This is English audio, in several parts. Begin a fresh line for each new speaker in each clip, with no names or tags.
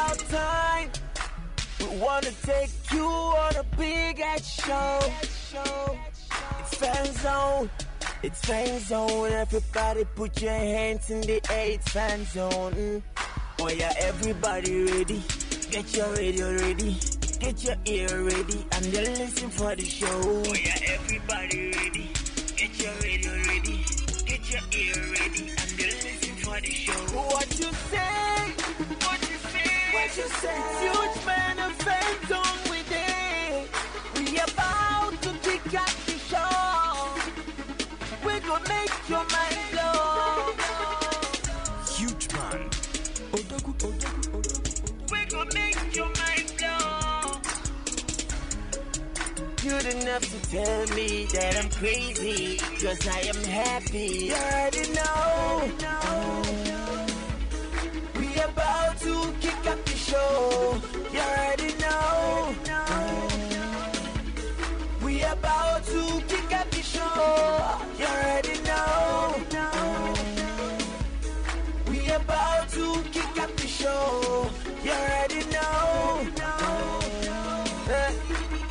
about time. We wanna take you on a big ass show. It's fan zone. It's fan zone. Everybody put your hands in the air. It's fan zone. Oh yeah, everybody ready. Get your radio ready. Get your ear ready. And then listen for the show. Oh yeah, everybody ready. Get your radio ready. Get your ear ready. And then listen for the show. What you say? What you say? What you say? It's huge man of fan zone with it. We about to pick up the show. We gonna make your mind blow.
Huge man.
We gonna make your mind blow. You didn't have to tell me that I'm crazy, cause I am happy. You already know. We about to kick up the show. You already know. We about to kick up the show. You already know. We about to kick up the show. You already know.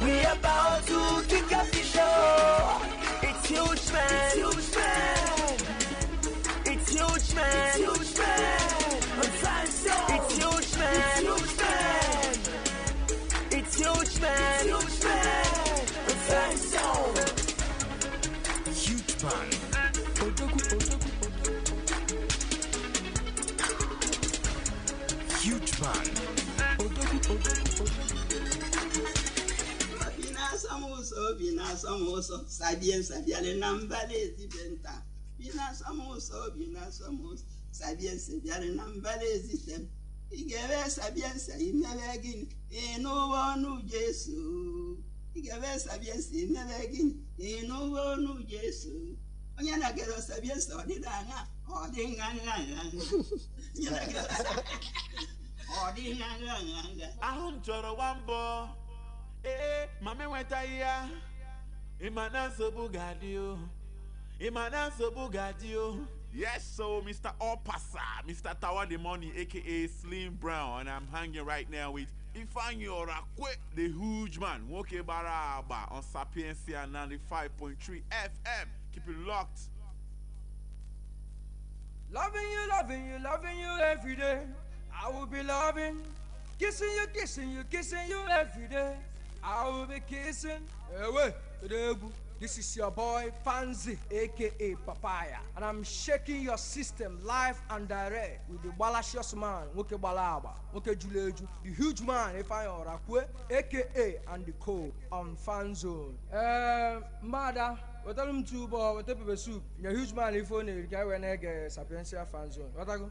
We about to kick up the show. It's huge man. It's huge man. It's huge man. It's huge man. It's huge man. It's huge man. It's huge man.
Huge man. Huge man.
Bina samoso, Sabiale Nambale Zibenta. Bina samoso, Sabiale Nambale Zitem. Igave Sabiansa in Navagin, no one Jesu. Igave Sabiansa in Navagin, no one Jesu. Onyana Gero Sabiansa or Didana, or Dinganga.
Ahum Joro Wambo. Mame wetaya. Imanaso Bugadio. Yes, so Mr. Opasa, Mr. Tower the Money, aka Slim Brown, and I'm hanging right now with Ifeanyi Orakwe, the huge man. Woke Baraba on Sapientia 95.3 FM. Keep it locked.
Loving you every day. I will be loving, kissing you every day. I will be kissing. This is your boy Fanzi, aka Papaya, and I'm shaking your system live and direct with the Balashos man, Woke Balaba, Woke Juleju, the huge man, Ifeanyi Orakwe, aka and the co on Fan Zone. Mother, what tell him to boy, what type of soup? Your huge man, if only guy when I get Sapientia Fan Zone. What I go?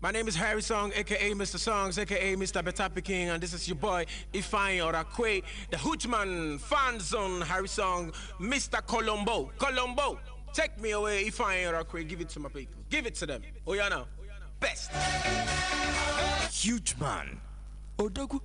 My name is Harry Song, aka Mr. Songs, aka Mr. Betapi King, and this is your boy Ifeanyi Orakwe, the Hoochman Fan Zone. Harry Song, Mr. Colombo, take me away, Ifeanyi Orakwe. Give it to my people, give it to them. Oyana, best.
Huge man. Odogu.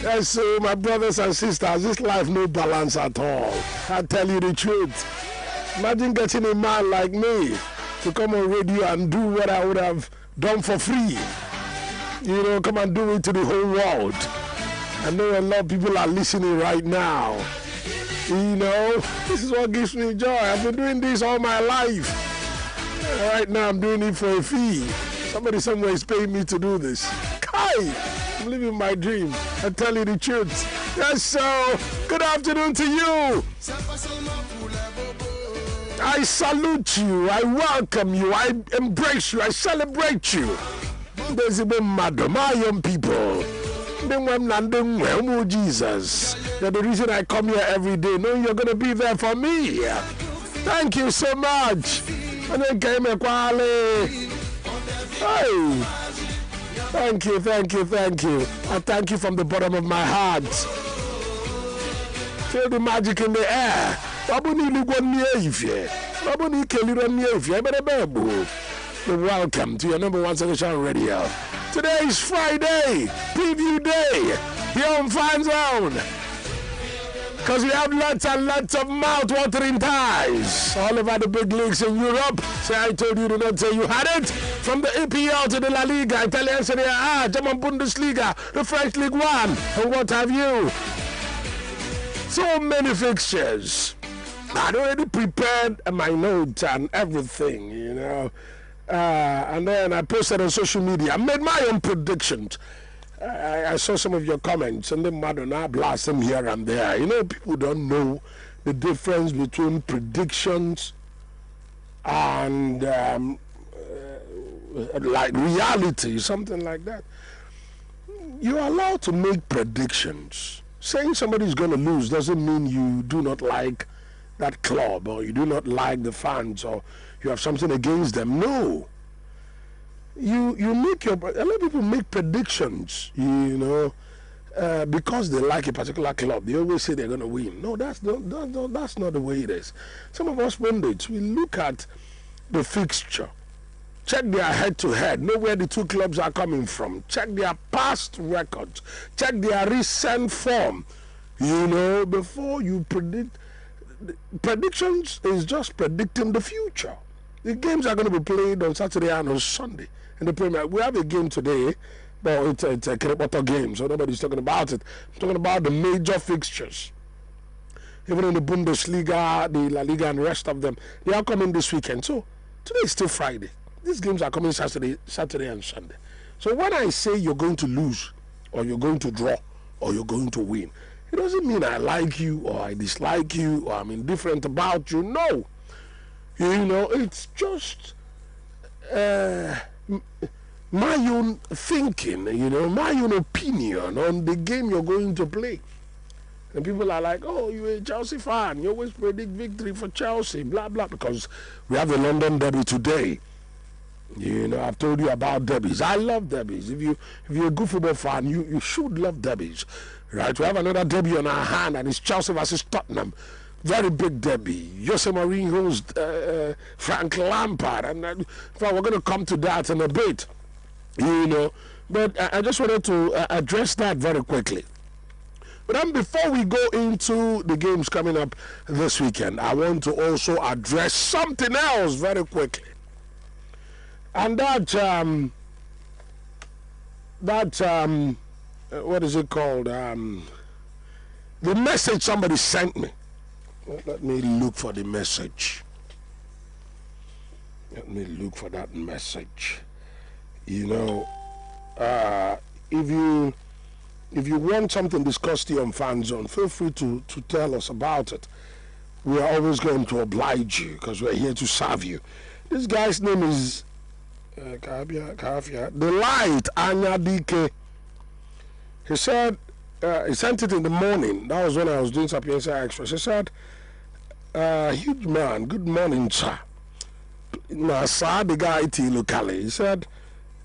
Yes, so my brothers and sisters, this life no balance at all. I tell you the truth. Imagine getting a man like me to come on radio and do what I would have done for free. You know, come and do it to the whole world. I know a lot of people are listening right now. You know, this is what gives me joy. I've been doing this all my life. Right now I'm doing it for a fee. Somebody somewhere is paying me to do this. Kai! I'm living my dream. I tell you the truth. Yes, so good afternoon to you. I salute you. I welcome you. I embrace you. I celebrate you. There's a mad, my young people. Jesus. You're the reason I come here every day, knowing you're going to be there for me. Thank you so much. And then came a quality. Hey. Thank you. I thank you from the bottom of my heart. Feel the magic in the air. Welcome to your number one selection radio. Today is Friday, preview day, here on Fan Zone. Because we have lots and lots of mouth-watering ties all over the big leagues in Europe. So I told you to not say you had it. From the EPL to the La Liga, Italian Serie A, German Bundesliga, the French League One, and what have you. So many fixtures. I'd already prepared my notes and everything, you know. And then I posted on social media. I made my own predictions. I saw some of your comments, and then Madonna blast them here and there. You know, people don't know the difference between predictions and like reality, something like that. You're allowed to make predictions. Saying somebody's going to lose doesn't mean you do not like that club, or you do not like the fans, or you have something against them. No. You make a lot of people make predictions, you know, because they like a particular club. They always say they're going to win. No, that's not the way it is. Some of us pundits, we look at the fixture, check their head-to-head, know where the two clubs are coming from, check their past records, check their recent form, you know, before you predict. Predictions is just predicting the future. The games are going to be played on Saturday and on Sunday in the Premier. We have a game today, but it's a Krepoto game, so nobody's talking about it. I'm talking about the major fixtures. Even in the Bundesliga, the La Liga, and the rest of them, they are coming this weekend. So today is still Friday. These games are coming Saturday and Sunday. So when I say you're going to lose, or you're going to draw, or you're going to win, it doesn't mean I like you or I dislike you or I'm indifferent about you. No. You know, it's just my own thinking, you know, my own opinion on the game you're going to play. And people are like, oh, you're a Chelsea fan. You always predict victory for Chelsea, blah, blah, because we have a London derby today. You know, I've told you about derbies. I love derbies. If you're a good football fan, you should love derbies. Right, we have another derby on our hand, and it's Chelsea versus Tottenham. Very big derby. Jose Mourinho's Frank Lampard, and we're going to come to that in a bit, you know. But I just wanted to address that very quickly. But then before we go into the games coming up this weekend, I want to also address something else very quickly. And what is it called? The message somebody sent me. Let me look for the message. Let me look for that message. You know, if you want something discussed here on Fan Zone, feel free to tell us about it. We are always going to oblige you because we're here to serve you. This guy's name is The Light Anya DK. He said, he sent it in the morning. That was when I was doing Sapientia Express. He said, huge man, good morning, sir. Now, sir, the guy locally. He said,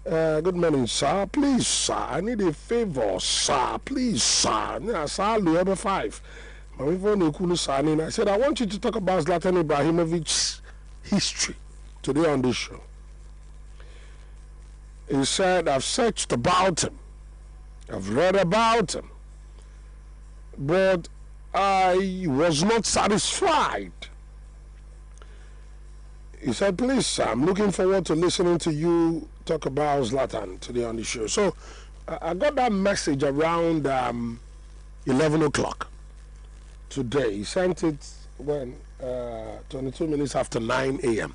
good morning, sir. Please, sir, I need a favor, sir. Please, sir. Now, sir, number 5. I said, I want you to talk about Zlatan Ibrahimovic's history today on this show. He said, I've searched about him. I've read about him, but I was not satisfied. He said, please, sir, I'm looking forward to listening to you talk about Zlatan today on the show. So I got that message around 11 o'clock today. He sent it when 22 minutes after 9 a.m.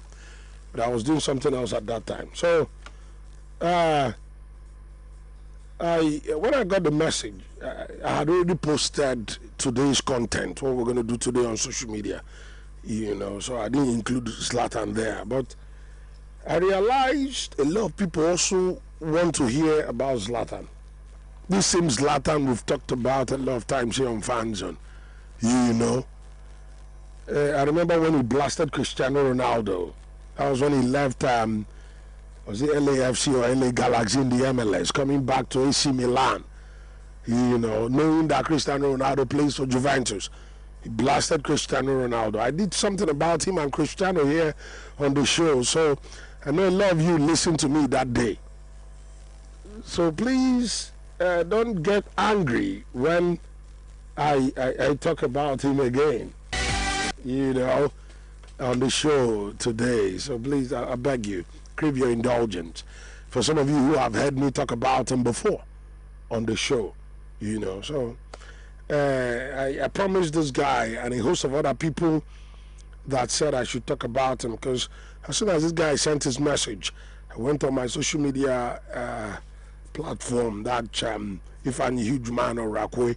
But I was doing something else at that time. So when I got the message, I had already posted today's content, what we're going to do today on social media, you know, so I didn't include Zlatan there. But I realized a lot of people also want to hear about Zlatan. This same Zlatan we've talked about a lot of times here on Fan Zone. You know, I remember when he blasted Cristiano Ronaldo. That was when he left, was it LAFC or LA Galaxy in the MLS, coming back to AC Milan. You know, knowing that Cristiano Ronaldo plays for Juventus. He blasted Cristiano Ronaldo. I did something about him and Cristiano here on the show. So I know a lot of you listened to me that day. So please don't get angry when I talk about him again, you know, on the show today. So please, I beg you, crave your indulgence. For some of you who have heard me talk about him before on the show, you know. So I promised this guy and a host of other people that said I should talk about him, because as soon as this guy sent his message, I went on my social media platform, that if I'm a huge man or Rakwe,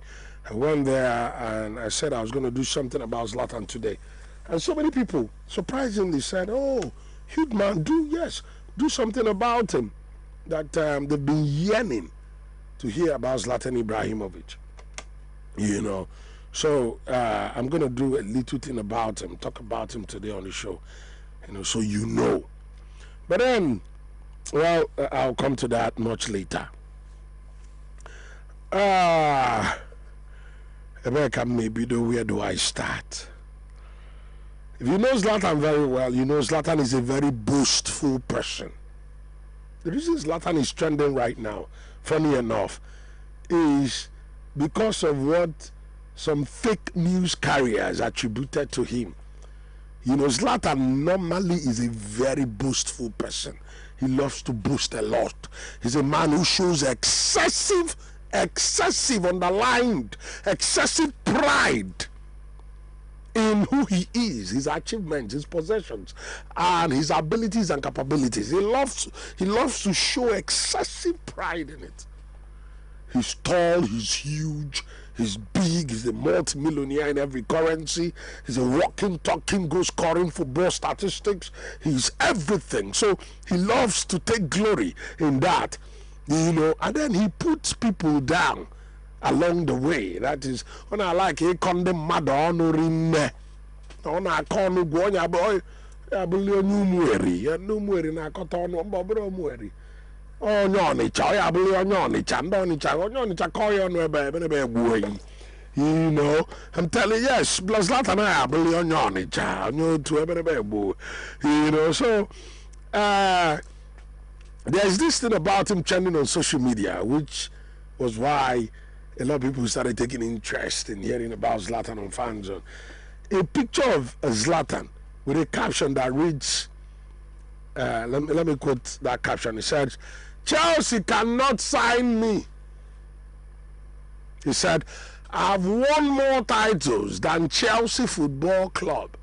I went there and I said I was going to do something about Zlatan today. And so many people surprisingly said, oh, huge man, do something about him. That they've been yearning to hear about Zlatan Ibrahimovic. You know, so I'm going to do a little thing about him, talk about him today on the show, you know, so you know. But then, well, I'll come to that much later. Maybe where do I start? If you know Zlatan very well, you know Zlatan is a very boastful person. The reason Zlatan is trending right now, funny enough, is because of what some fake news carriers attributed to him. You know, Zlatan normally is a very boastful person. He loves to boast a lot. He's a man who shows excessive, underlined, excessive pride in who he is, his achievements, his possessions, and his abilities and capabilities. He loves to show excessive pride in it. He's tall, he's huge, he's big, he's a multi-millionaire in every currency, he's a walking, talking, goal scoring football statistics, he's everything. So he loves to take glory in that, you know, and then he puts people down along the way. That is, when I like he condemn mother honoring on a corner gonya boy, I believe no mueri na kotono mbobro mueri. Oh, Onitsha, I believe Onitsha, call you on a baby. You know, I'm telling you, yes, plus Zlatan, I believe Onitsha, you to a baby. You know, so there's this thing about him trending on social media, which was why a lot of people started taking interest in hearing about Zlatan on Fan Zone. A picture of Zlatan with a caption that reads, let me quote that caption. It said, Chelsea cannot sign me. He said, I've won more titles than Chelsea Football Club.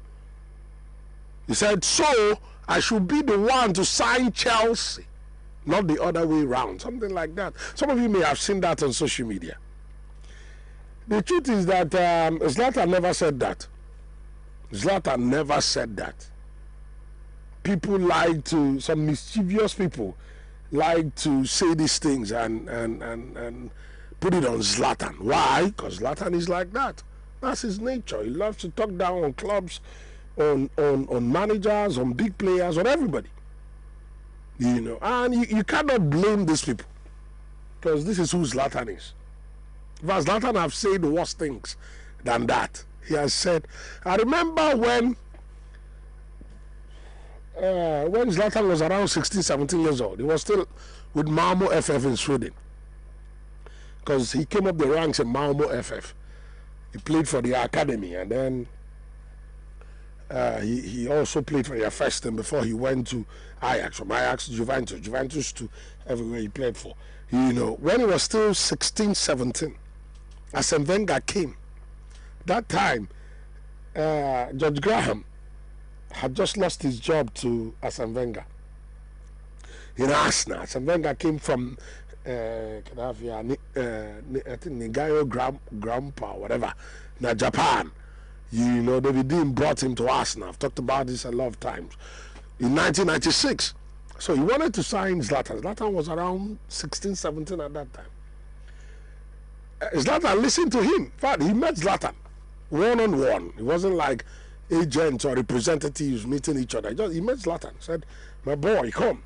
He said, so I should be the one to sign Chelsea, not the other way around. Something like that. Some of you may have seen that on social media. The truth is that Zlatan never said that. Zlatan never said that. People like to, some mischievous people like to say these things and put it on Zlatan. Why? Because Zlatan is like that. That's his nature. He loves to talk down on clubs, on managers, on big players, on everybody. You know, and you cannot blame these people, because this is who Zlatan is. But Zlatan have said worse things than that. He has said, I remember when Zlatan was around 16, 17 years old, he was still with Malmo FF in Sweden, because he came up the ranks in Malmo FF. He played for the academy, and then he also played for the first team before he went to Ajax, from Ajax to Juventus to everywhere he played for. You know, when he was still 16, 17, Arsene Wenger came. That time, George Graham had just lost his job to Arsene Wenger in Arsenal. Arsene Wenger came from I think Nigayo Grandpa, whatever, in Japan. You know, David Dean brought him to Arsenal. I've talked about this a lot of times. In 1996, So he wanted to sign Zlatan. Zlatan was around 16, 17 at that time. Zlatan listened to him. In fact, he met Zlatan one-on-one. It wasn't like agents or representatives meeting each other. He met Zlatan. Said, my boy, come.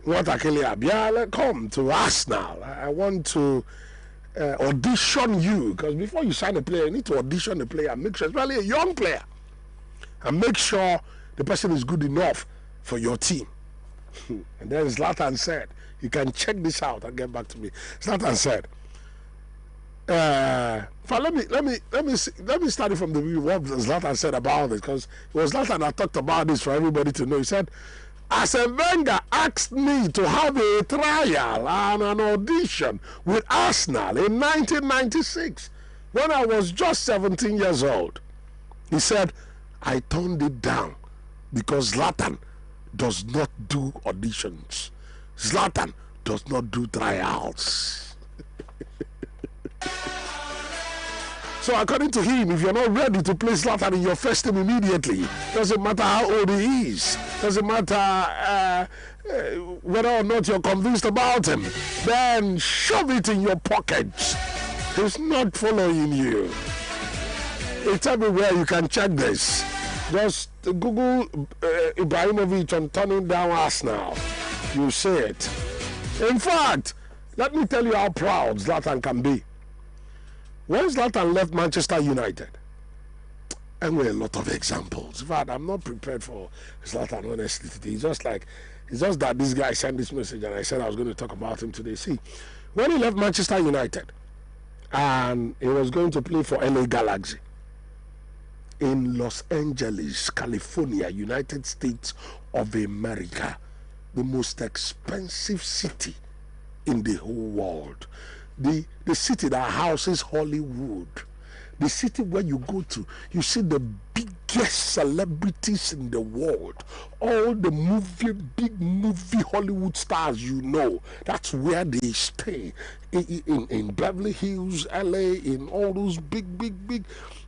Come to Arsenal. I want to audition you. Because before you sign a player, you need to audition the player. Make sure, especially a young player. And make sure the person is good enough for your team. And then Zlatan said, you can check this out and get back to me. Zlatan said, let me start it from the beginning. What Zlatan said about this, because it was Zlatan that talked about this for everybody to know. He said, Arsene Wenger asked me to have a trial and an audition with Arsenal in 1996 when I was just 17 years old. He said, I turned it down because Zlatan does not do auditions. Zlatan does not do trials. So according to him, if you're not ready to play Zlatan in your first team immediately, doesn't matter how old he is, doesn't matter whether or not you're convinced about him, then shove it in your pockets. He's not following you. It's everywhere. You can check this. Just Google Ibrahimovic on turning down Arsenal. You see it. In fact, let me tell you how proud Zlatan can be. When Zlatan left Manchester United, and there were a lot of examples. In fact, I'm not prepared for Zlatan, honestly, today. It's just that this guy sent this message and I said I was going to talk about him today. See, when he left Manchester United and he was going to play for LA Galaxy in Los Angeles, California, United States of America, the most expensive city in the whole world. The city that houses Hollywood, the city where you go to, you see the biggest celebrities in the world, all the big movie Hollywood stars, you know, that's where they stay, in Beverly Hills, LA, in all those big,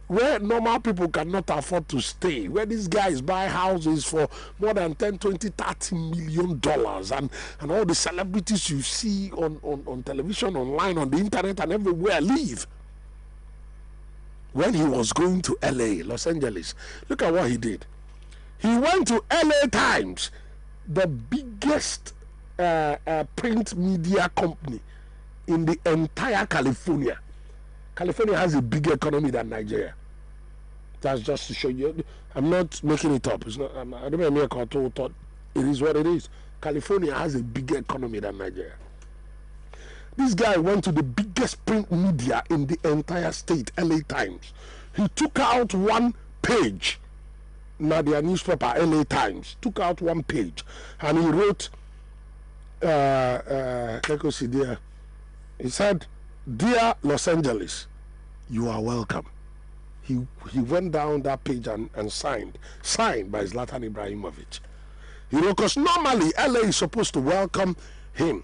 where normal people cannot afford to stay, where these guys buy houses for more than 10, 20, 30 million dollars, and all the celebrities you see on television, online, on the internet, and everywhere live. When he was going to LA, Los Angeles, look at what he did. He went to LA Times, the biggest print media company in the entire California. California has a bigger economy than Nigeria. That's just to show you. I'm not making it up. It's not. I don't make a thought. It is what it is. California has a bigger economy than Nigeria. This guy went to the biggest print media in the entire state, LA Times. He took out one page. Now their newspaper, LA Times, took out one page, and he wrote. Let's go see there. He said, "Dear Los Angeles, you are welcome." He went down that page and signed by Zlatan Ibrahimovic. You know, because normally LA is supposed to welcome him,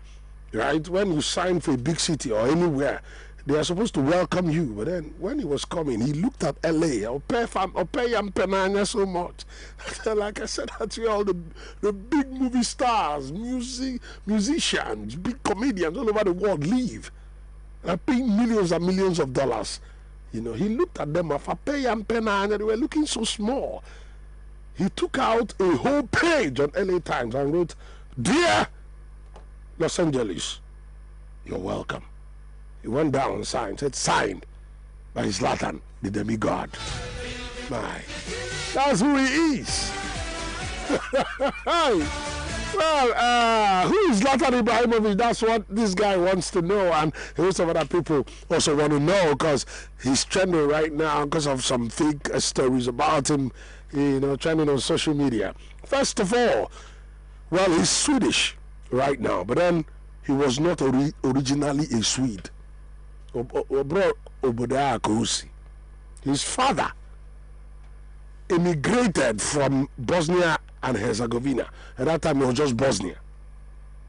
right? When you sign for a big city or anywhere, they are supposed to welcome you. But then when he was coming, he looked at LA. I'll pay Penanya so much. Like I said, that's where all the big movie stars, musicians, big comedians all over the world live. They're paying millions and millions of dollars. You know, he looked at them, and they were looking so small. He took out a whole page on LA Times and wrote, "Dear Los Angeles, you're welcome." He went down and said, signed by Zlatan, the demigod. My, that's who he is. Well, who is Zlatan Ibrahimovic? That's what this guy wants to know, and most of other people also want to know, because he's trending right now because of some fake stories about him, you know, trending on social media. First of all, well, he's Swedish right now, but then he was not originally a Swede. His father immigrated from Bosnia and Herzegovina. At that time, it was just Bosnia.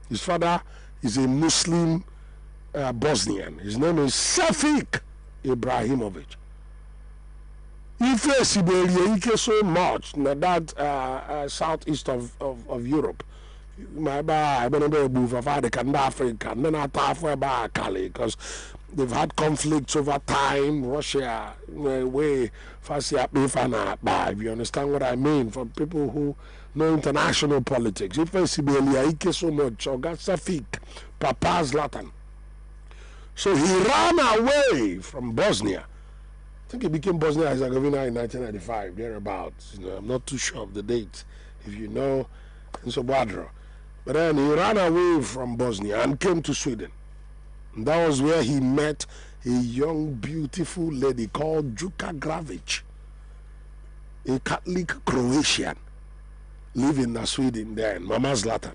His father is a Muslim Bosnian. His name is Safik Ibrahimovic. Ife Siberia, Ike so much, that southeast of Europe. my bye, I'm going to move of Africa, and then I thought for about Cali, because they've had conflicts over time. Russia, way, fast, if you understand what I mean, for people who know international politics. If I see Ike so much, or got Safik, Papa's Latin. So he ran away from Bosnia. I think he became Bosnia-Herzegovina in 1995, thereabouts. You know, I'm not too sure of the date, if you know, in Sobadro. But then he ran away from Bosnia and came to Sweden. And that was where he met a young, beautiful lady called Juka Gravic, a Catholic Croatian, living in Sweden then, Mama Zlatan.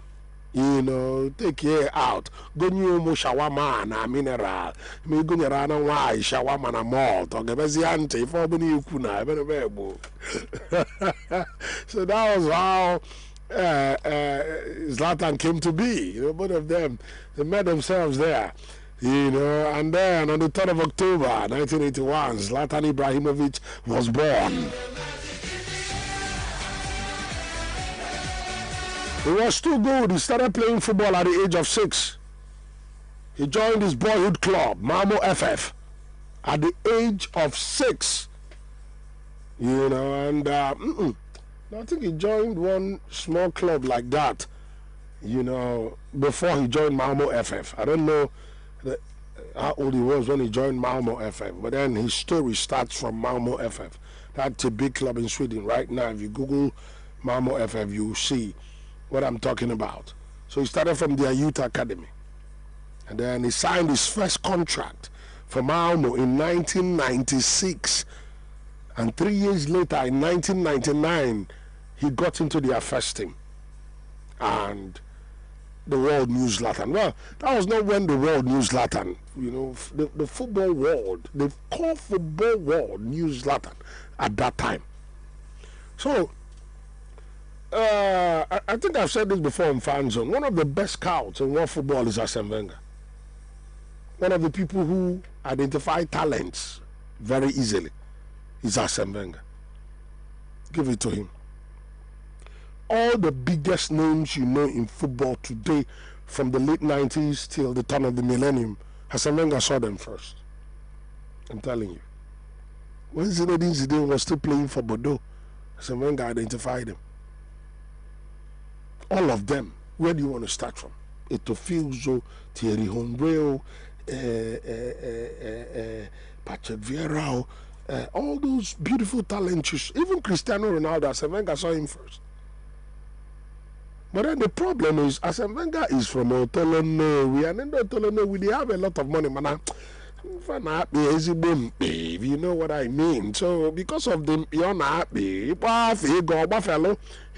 You know, take care out. Go new mo shawama na mineral. Me go nyara why shawama na malt. Or gebezi ante for buni ukuna. So that was how Zlatan came to be. You know, both of them, they met themselves there. You know, and then on the 3rd of October 1981, Zlatan Ibrahimovic was born. He was too good. He started playing football at the age of 6. He joined his boyhood club, Malmo FF, at the age of 6. You know, and I think he joined one small club like that, you know, before he joined Malmo FF. I don't know how old he was when he joined Malmo FF, but then his story starts from Malmo FF. That's a big club in Sweden right now. If you Google Malmo FF, you'll see what I'm talking about. So he started from their youth academy, and then he signed his first contract for Malmo in 1996, and 3 years later in 1999 he got into their first team, and the world knew Zlatan. Well, that was not when the world knew Zlatan. You know, the football world, the core football world knew Zlatan at that time. So I think I've said this before in Fan Zone. One of the best scouts in world football is Arsene Wenger. One of the people who identify talents very easily is Arsene Wenger. Give it to him. All the biggest names you know in football today, from the late 90s till the turn of the millennium, Arsene Wenger saw them first. I'm telling you. When Zinedine Zidane was still playing for Bordeaux, Arsene Wenger identified them. All of them. Where do you want to start from? Etofilzo, Thierry Henry, Patrick Vieira, all those beautiful talents. Even Cristiano Ronaldo, Arsene Wenger saw him first. But then the problem is, Arsene Wenger is from Otolono. And in Otolono, we have a lot of money, man. If you know what I mean. So because of the you're not happy, he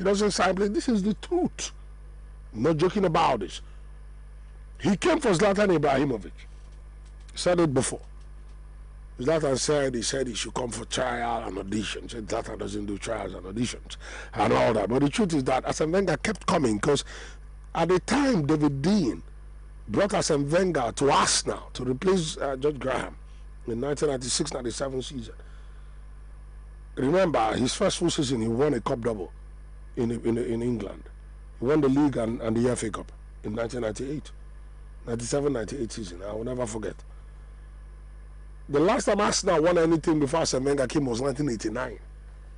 doesn't sign. This is the truth. I'm not joking about this. He came for Zlatan Ibrahimovic. Said it before. Zlatan said he should come for trial and auditions. Said Zlatan doesn't do trials and auditions and all that. But the truth is that Arsene Wenger kept coming, because at the time David Dean brought Arsene Wenger to Arsenal to replace George Graham in 1996-97 season. Remember, his first full season, he won a cup double in England. He won the league and the FA Cup in 1998. 97-98 season, I will never forget. The last time Arsenal won anything before Arsene Wenger came was 1989,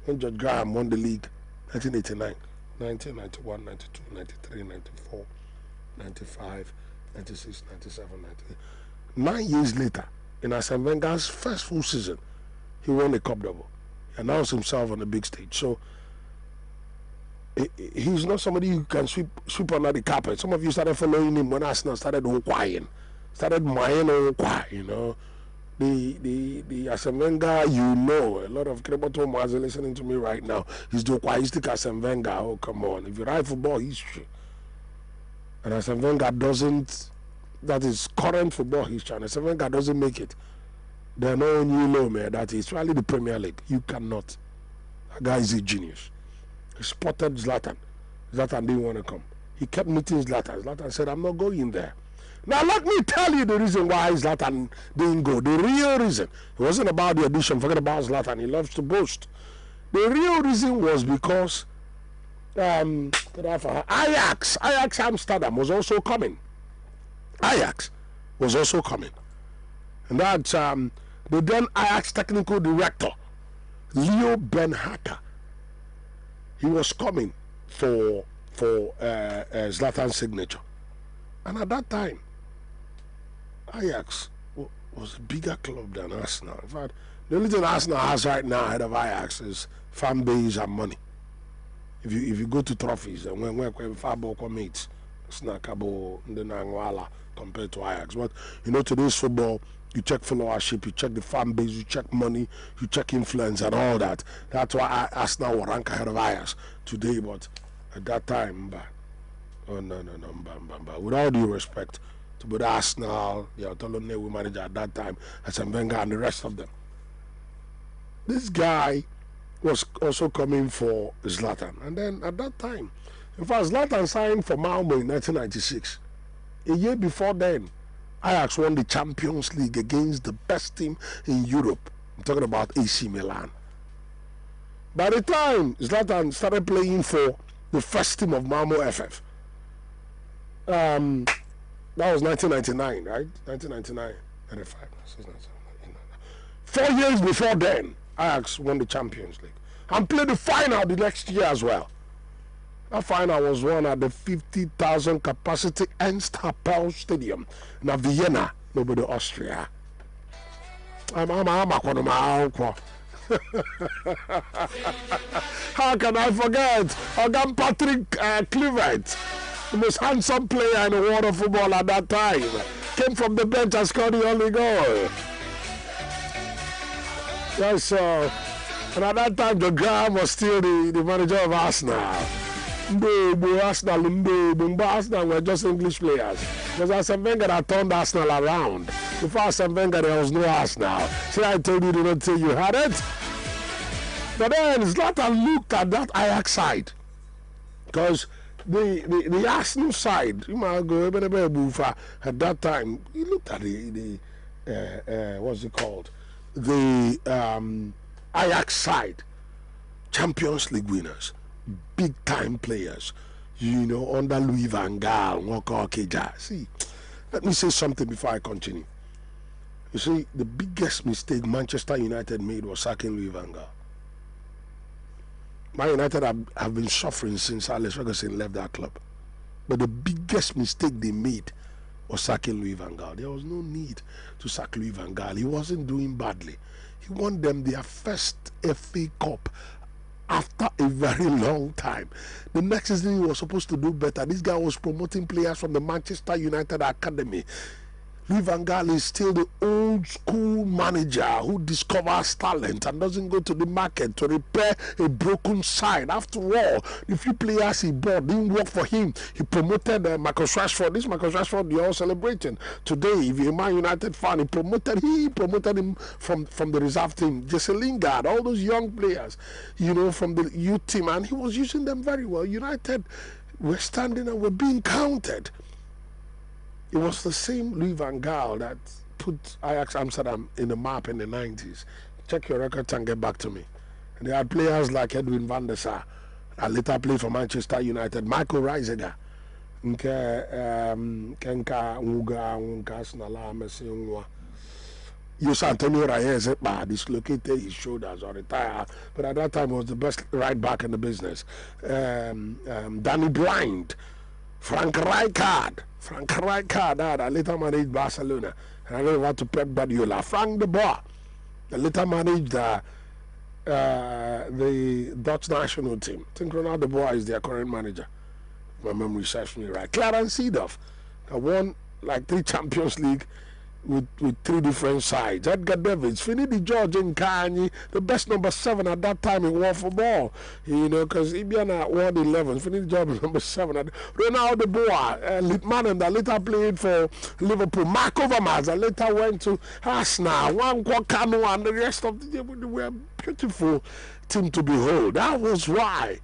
when George Graham won the league. 1989, 1991, 92, 93, 94, 95, 96, 97, 98. 9 years later, in Arsene Wenger's first full season, he won a cup double. He announced himself on the big stage. So he's not somebody who can sweep under the carpet. Some of you started following him when Arsenal started crying, you know. The Arsene Wenger, you know, a lot of Kreboto are listening to me right now. He's the Kwaistic Arsene Wenger. Oh, come on. If you write football history, and Arsene Wenger doesn't, that is current football history, and Arsene Wenger doesn't make it, there are no new law, man. That is really the Premier League. You cannot. That guy is a genius. He spotted Zlatan. Zlatan didn't want to come. He kept meeting Zlatan. Zlatan said, I'm not going there. Now let me tell you the reason why Zlatan didn't go. The real reason. It wasn't about the audition. Forget about Zlatan. He loves to boast. The real reason was because Ajax Amsterdam was also coming. Ajax was also coming. And that's the then Ajax technical director, Leo Ben Hatter. He was coming for Zlatan's signature. And at that time, Ajax was a bigger club than Arsenal. In fact, the only thing Arsenal has right now ahead of Ajax is fan base and money. If you go to trophies and when football commits, snackable the Nangwala compared to Ajax. But today's football, you check followership, you check the fan base, you check money, you check influence and all that. That's why Arsenal will rank ahead of Ajax today. But at that time, with all due respect to both Arsenal, the Autonomous manager at that time, Arsene Wenger and the rest of them, this guy was also coming for Zlatan. And then at that time, in fact, Zlatan signed for Malmo in 1996. A year before then, Ajax won the Champions League against the best team in Europe. I'm talking about AC Milan. By the time Zlatan started playing for the first team of Malmo FF, that was 1999, right? 1999, 95. 4 years before then, Ajax won the Champions League and played the final the next year as well. That final was won at the 50,000 capacity Ernst Happel Stadium in Vienna, nobody Austria. How can I forget Ogan Patrick Kluivert, the most handsome player in the world of football at that time, came from the bench and scored the only goal. Yes, and at that time, the Graham was still the manager of Arsenal. Arsenal were just English players. Because Arsene Wenger had turned Arsenal around. Before Arsene Wenger, there was no Arsenal. See, I told you, didn't say you had it. But then Zlatan looked at that Ajax side. Because the Arsenal side, you might go at that time, he looked at the what's it called? The Ajax side, Champions League winners, big time players, under Louis van Gaal, Walker Keja. See, let me say something before I continue. You see, the biggest mistake Manchester United made was sacking Louis van Gaal. Man United have been suffering since Alex Ferguson left that club. But the biggest mistake they made was sacking Louis van Gaal. There was no need to sack Louis van Gaal. He wasn't doing badly. He won them their first FA Cup after a very long time. The next season he was supposed to do better. This guy was promoting players from the Manchester United Academy. Louis van Gaal is still the old school manager who discovers talent and doesn't go to the market to repair a broken side. After all, the few players he bought didn't work for him. He promoted Marcus Rashford. This Marcus Rashford you're all celebrating today. If you're a Man United fan, he promoted him from the reserve team. Jesse Lingard, all those young players, from the youth team, and he was using them very well. United were standing and were being counted. It was the same Louis van Gaal that put Ajax Amsterdam in the map in the 90s. Check your records and get back to me. And they had players like Edwin van der Sar, that later played for Manchester United, Michael Reisiger, Antonio Reyes dislocated his shoulders or retired, but at that time he was the best right back in the business. Danny Blind, Frank Rijkaard, that later managed Barcelona, and I don't want to Pep Guardiola. Frank de Boer, that later managed the Dutch national team. I think Ronald de Boer is their current manager, if my memory serves me right. Clarence Seedorf, that won like 3 Champions League with 3 different sides. Edgar Davids, Finidi George in Kanye, the best number 7 at that time in World Football. Because Ibiana won 11. Finidi George was number 7. Ronald de Boer, Litmanen that later played for Liverpool. Mark Overmars that later went to Arsenal. Juan Kano and the rest of the team were a beautiful team to behold. That was why.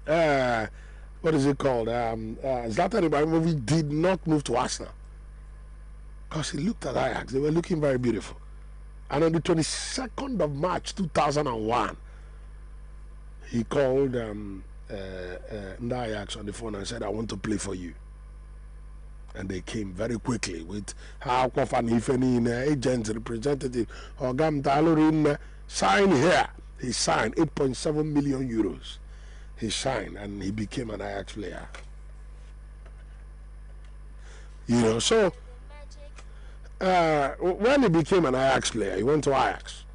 What is it called? Zlatan Ibrahimovic did not move to Arsenal. Because he looked at Ajax, they were looking very beautiful. And on the 22nd of March 2001, he called Ajax on the phone and said, I want to play for you. And they came very quickly with how if any agent representative or Gam Talorin signed here. He signed 8.7 million euros. He signed and he became an Ajax player. You know, so when he became an Ajax player, he went to Ajax.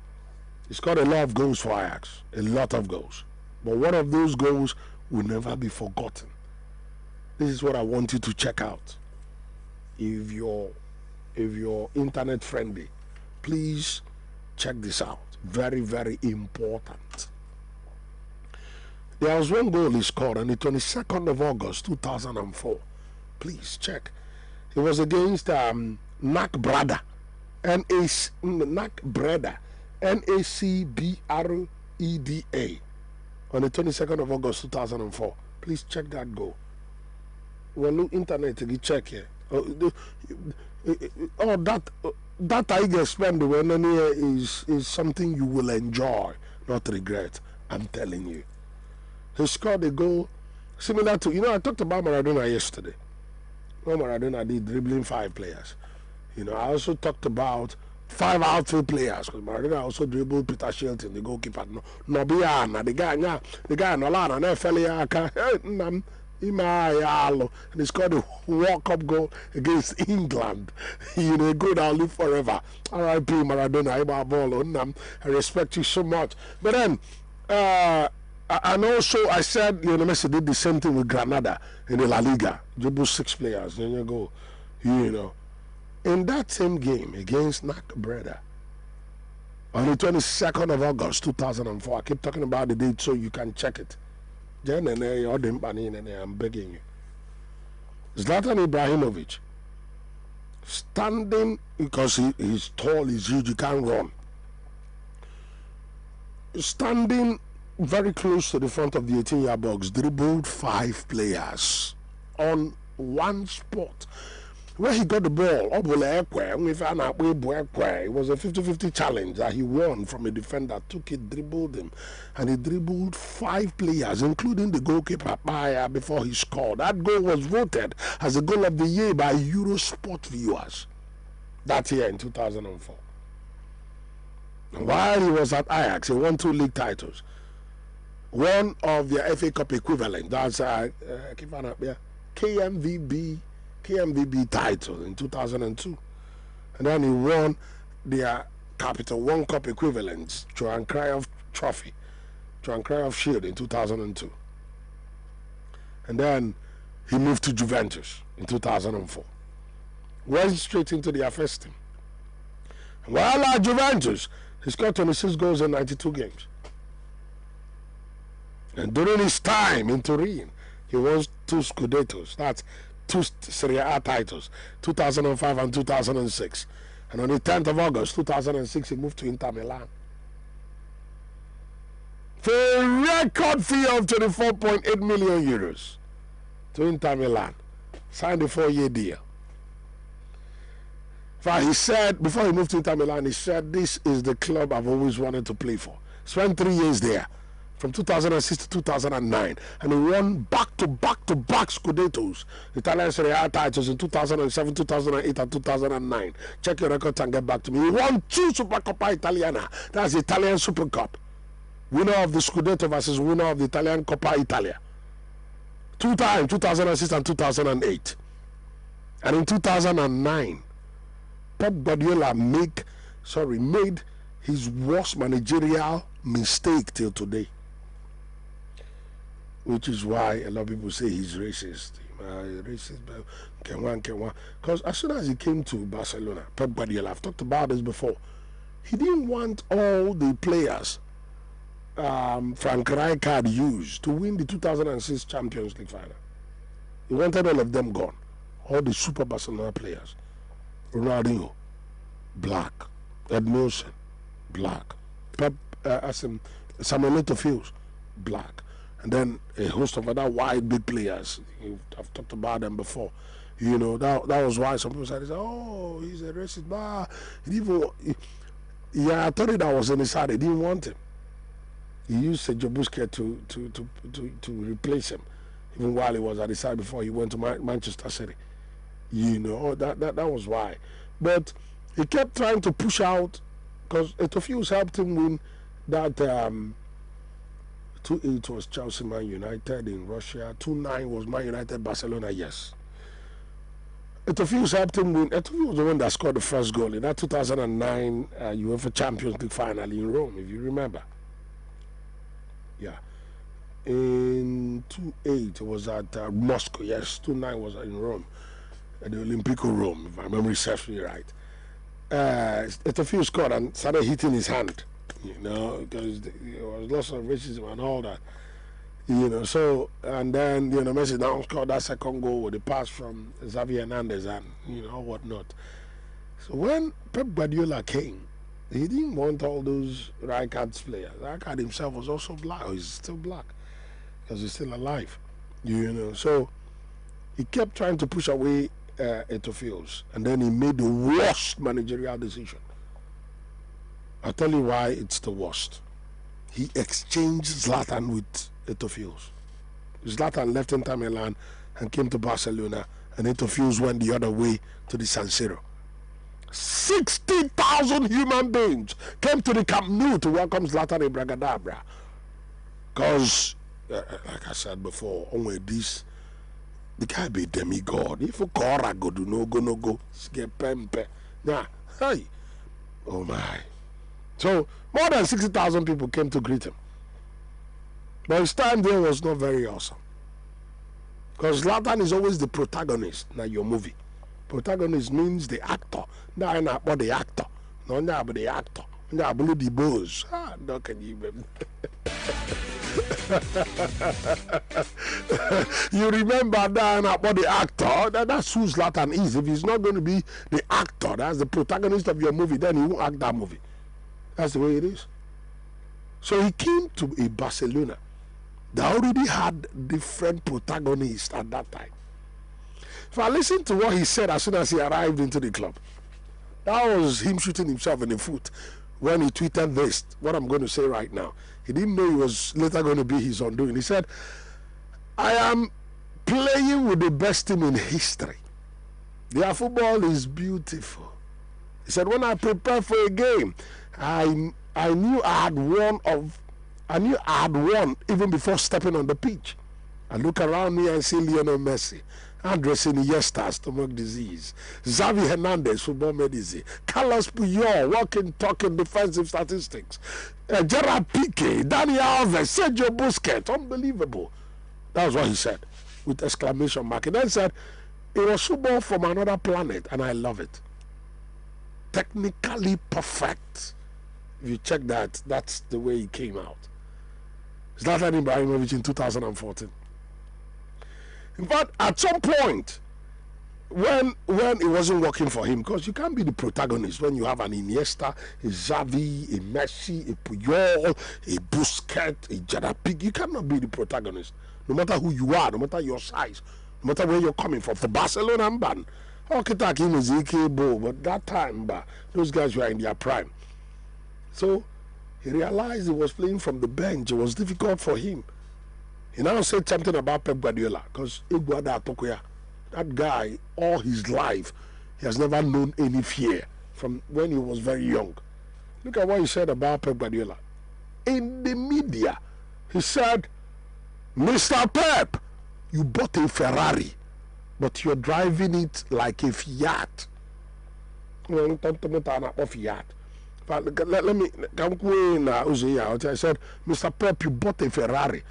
He scored a lot of goals for Ajax, a lot of goals. But one of those goals will never be forgotten. This is what I want you to check out. If you're internet friendly, please check this out. Very, very important. There was one goal he scored on the 22nd of August 2004. Please check. It was against NAC Breda. NAC Breda. NACBREDA. On the 22nd of August 2004. Please check that goal. Well, look, internet, you check here. That I get spend when is something you will enjoy, not regret. I'm telling you. He scored a goal similar to, I talked about Maradona yesterday. Well, Maradona did dribbling 5 players. I also talked about 5 outfield players because Maradona also dribbled Peter Shilton, the goalkeeper. Nobiana, the guy, Nolana, Nefelia, and he scored a walk-up goal against England. A goal that'll live forever. R.I.P. Maradona, I respect you so much. But then, and also I said Lionel Messi did the same thing with Granada in the La Liga. Dribble 6 players, then you go, In that same game against NAC Breda, on the 22nd of August 2004, I keep talking about the date so you can check it. I'm begging you. Zlatan Ibrahimovic, standing, because he's tall, he's huge, he can't run. Standing very close to the front of the 18-yard box, dribbled 5 players on one spot. Where he got the ball, it was a 50-50 challenge that he won from a defender, took it, dribbled him, and he dribbled 5 players, including the goalkeeper before he scored. That goal was voted as the goal of the year by Eurosport viewers that year in 2004. And while he was at Ajax, he won 2 league titles. One of the FA Cup equivalent, that's KMVB title in 2002, and then he won their Capital One Cup equivalent, Johan Cruyff Trophy, Johan Cruyff Shield in 2002, and then he moved to Juventus in 2004. Went straight into their first team. And while at Juventus, he scored 26 goals in 92 games. And during his time in Turin, he won 2 Scudettos. That's 2 Serie A titles, 2005 and 2006. And on the 10th of August 2006, he moved to Inter Milan for a record fee of 24.8 million euros to Inter Milan. Signed a 4-year deal. He said, before he moved to Inter Milan, he said, this is the club I've always wanted to play for. Spent 3 years there, from 2006 to 2009, and he won back-to-back Scudettos, Italian Serie A titles in 2007, 2008, and 2009. Check your records and get back to me. He won 2 Supercoppa Italiana. That's the Italian Super Cup. Winner of the Scudetto versus winner of the Italian Coppa Italia. 2 times, 2006 and 2008. And in 2009, Pep Guardiola made his worst managerial mistake till today. Which is why a lot of people say he's racist. Because as soon as he came to Barcelona, Pep Guardiola, I've talked about this before, he didn't want all the players Frank Rijkaard used to win the 2006 Champions League final. He wanted all of them gone. All the super Barcelona players. Ronaldinho, black. Edmilson, black. Samuel Eto'o, black. And then a host of other white big players. I've talked about them before. That was why some people said, oh, he's a racist. Nah, I thought that was on his side. They didn't want him. He used Sergio Busquets to replace him, even while he was at the side before he went to Manchester City. You know, that was why. But he kept trying to push out, because Etofius helped him win that 2-8 was Chelsea Man United in Russia, 2-9 was Man United Barcelona, yes. Etofius helped him win. Etofius was the one that scored the first goal in that 2009 UEFA Champions League final in Rome, if you remember. Yeah. In 2-8 it was at Moscow, yes. 2-9 was in Rome, at the Olympico Rome, if my memory serves me right. Etofius scored and started hitting his hand, you know, because there was lots of racism and all that, you know. So, and then, you know, Messi now scored that second goal with the pass from Xavi Hernandez and, you know, whatnot. So when Pep Guardiola came, he didn't want all those Rijkaard's players. Rijkaard himself was also black. Oh, he's still black because he's still alive, you know. So he kept trying to push away Etofius, and then he made the worst managerial decision. I'll tell you why it's the worst. He exchanged Zlatan with Etofius. Zlatan left Inter Milan and came to Barcelona, and Etofius went the other way to the San Siro. 60,000 human beings came to the Camp Nou to welcome Zlatan Ibrahimovic. Because, like I said before, only this, the guy be demigod. If you call a go, do no go, get pempe. Nah, hey, oh my. So, more than 60,000 people came to greet him. But his time there was not very awesome. Because Zlatan is always the protagonist in your movie. Protagonist means the actor. Now I'm not about the actor. No, I'm about the actor. I'm not about the boss. No, can you even... You remember that about the actor? That's who Zlatan is. If he's not going to be the actor, that's the protagonist of your movie, then he won't act that movie. That's the way it is. So he came to a Barcelona that already had different protagonists at that time. If I listen to what he said as soon as he arrived into the club, that was him shooting himself in the foot when he tweeted this, what I'm going to say right now. He didn't know it was later going to be his undoing. He said, I am playing with the best team in history. Their football is beautiful. He said, when I prepare for a game, I knew I had won even before stepping on the pitch. I look around me and see Lionel Messi, Andres Iniesta, stomach disease, Xavi Hernandez, football medicine, Carlos Puyol, walking, talking, defensive statistics, Gerard Piqué, Dani Alves, Sergio Busquets, unbelievable. That was what he said, with exclamation mark. He then said, it was football from another planet, and I love it. Technically perfect. If you check that, that's the way he came out. Zlatan Ibrahimovic in 2014. In fact, at some point, when it wasn't working for him, because you can't be the protagonist when you have an Iniesta, a Xavi, a Messi, a Puyol, a Busquets, a Gerard Piqué. You cannot be the protagonist, no matter who you are, no matter your size, no matter where you're coming from. For Barcelona, ban. Okay, but that time, those guys were in their prime. So he realized he was playing from the bench. It was difficult for him. He now said something about Pep Guardiola, because that guy, all his life, he has never known any fear from when he was very young. Look at what he said about Pep Guardiola. In the media, he said, Mr. Pep, you bought a Ferrari, but you're driving it like a Fiat. But let me I said, Mr. Pep, you bought a Ferrari.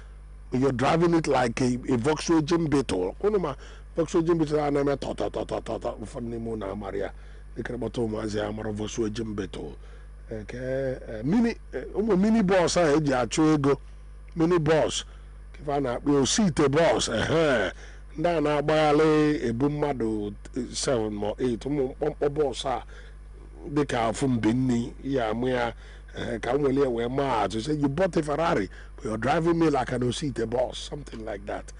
You're driving it like a Volkswagen Beetle. Volkswagen Beetle for Nimona Maria. The Krabato Volkswagen Beetle. Okay, mini boss, mini boss. We'll see the boss. Now, by a boom model 7 or 8 boss. They come from Bini, where Mars. You say you bought a Ferrari, but you're driving me like I don't see the boss, something like that.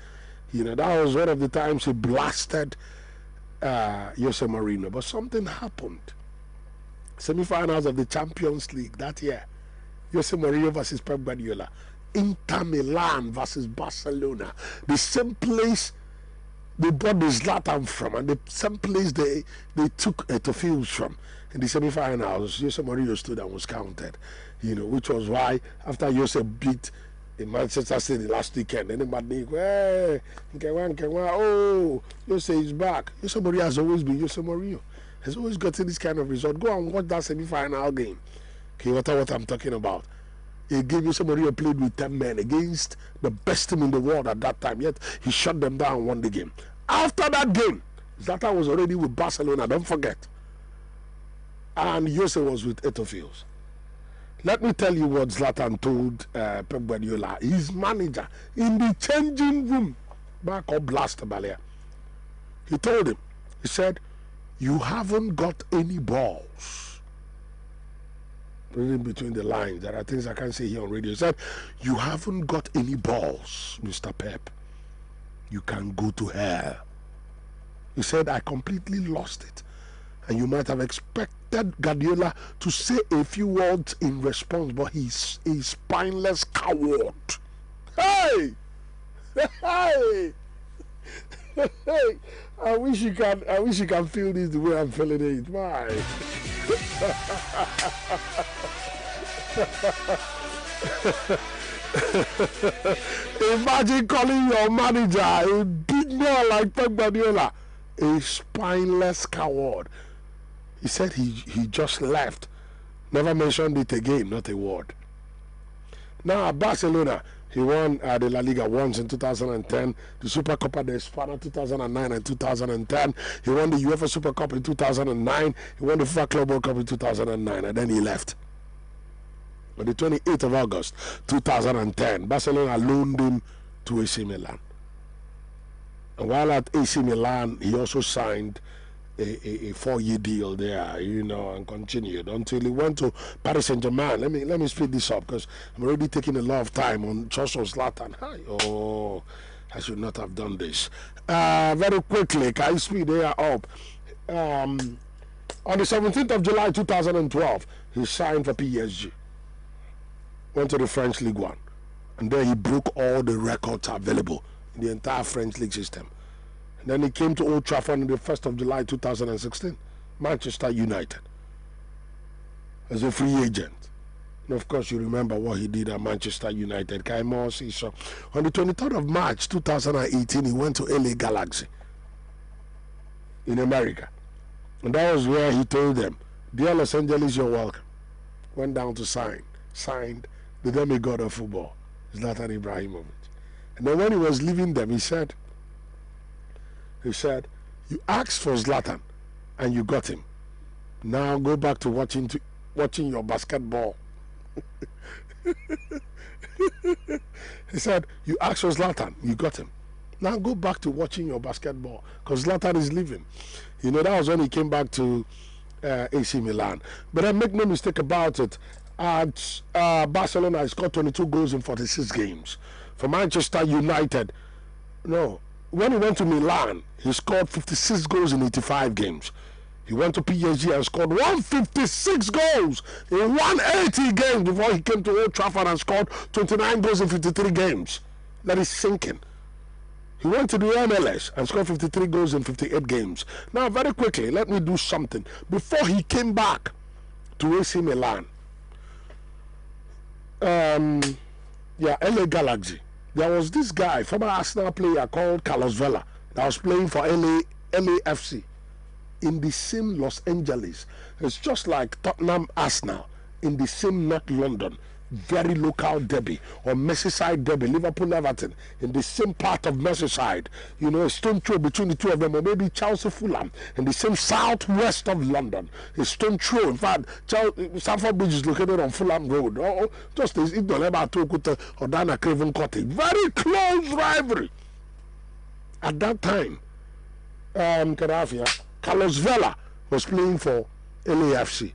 You know, that was one of the times he blasted Jose Mourinho. But something happened. Semi-finals of the Champions League that year. Jose Mourinho versus Pep Guardiola. Inter Milan versus Barcelona. The same place they bought the Zlatan from, and the same place they took Eto'o from. In the semi-finals, Jose Mourinho stood and was counted. Which was why after Jose beat in Manchester City last weekend, anybody hey, oh, Jose is back. Jose Mourinho has always been Jose Mourinho. Has always gotten this kind of result. Go and watch that semi-final game. Okay, what I'm talking about. A game Jose Mourinho played with 10 men against the best team in the world at that time. Yet he shut them down and won the game. After that game, Zlatan was already with Barcelona. Don't forget. And Jose was with Eto'o. Let me tell you what Zlatan told Pep Guardiola, his manager, in the changing room back up last Balia. He told him, he said, you haven't got any balls. Reading between the lines, there are things I can't say here on radio. He said, you haven't got any balls, Mr. Pep. You can go to hell. He said, I completely lost it. And you might have expected Guardiola to say a few words in response, but he's a spineless coward. Hey! Hey! Hey! I wish you can feel this the way I'm feeling it. My. Imagine calling your manager a big man like Pep Guardiola a spineless coward. He said he just left. Never mentioned it again, not a word. Now, Barcelona, he won the La Liga once in 2010, the Super Copa de España 2009 and 2010. He won the UEFA Super Cup in 2009. He won the FIFA Club World Cup in 2009, and then he left. On the 28th of August 2010, Barcelona loaned him to AC Milan. And while at AC Milan, he also signed a 4-year deal there, and continued until he went to Paris Saint-Germain. Let me speed this up because I'm already taking a lot of time on just on Zlatan. Oh, I should not have done this. Very quickly, can I speed there up? On the 17th of July 2012, he signed for PSG. Went to the French League One, and there he broke all the records available in the entire French league system. Then he came to Old Trafford on the 1st of July 2016, Manchester United, as a free agent. And of course, you remember what he did at Manchester United. So on the 23rd of March 2018, he went to LA Galaxy in America. And that was where he told them, dear Los Angeles, you're welcome. Went down to signed the demigod of football, Zlatan Ibrahimovic. And then when he was leaving them, he said, you asked for Zlatan and you got him. Now go back to watching your basketball. He said, you asked for Zlatan, you got him. Now go back to watching your basketball because Zlatan is leaving. That was when he came back to AC Milan. But then make no mistake about it, at Barcelona, he scored 22 goals in 46 games. For Manchester United, when he went to Milan, he scored 56 goals in 85 games. He went to PSG and scored 156 goals in 180 games before he came to Old Trafford and scored 29 goals in 53 games. That is sinking. He went to the MLS and scored 53 goals in 58 games. Now, very quickly, let me do something. Before he came back to AC Milan, LA Galaxy, there was this guy, former Arsenal player called Carlos Vela, that was playing for LAFC in the same Los Angeles. It's just like Tottenham Arsenal in the same North London. Very local derby, or Merseyside derby, Liverpool Everton in the same part of Merseyside, a stone throw between the two of them, or maybe Chelsea Fulham in the same southwest of London. A stone throw. In fact, Stamford Bridge is located on Fulham Road, just as Idoleba Tokuta or Dana Craven Cottage. Very close rivalry. At that time, Carlos Vela was playing for LAFC.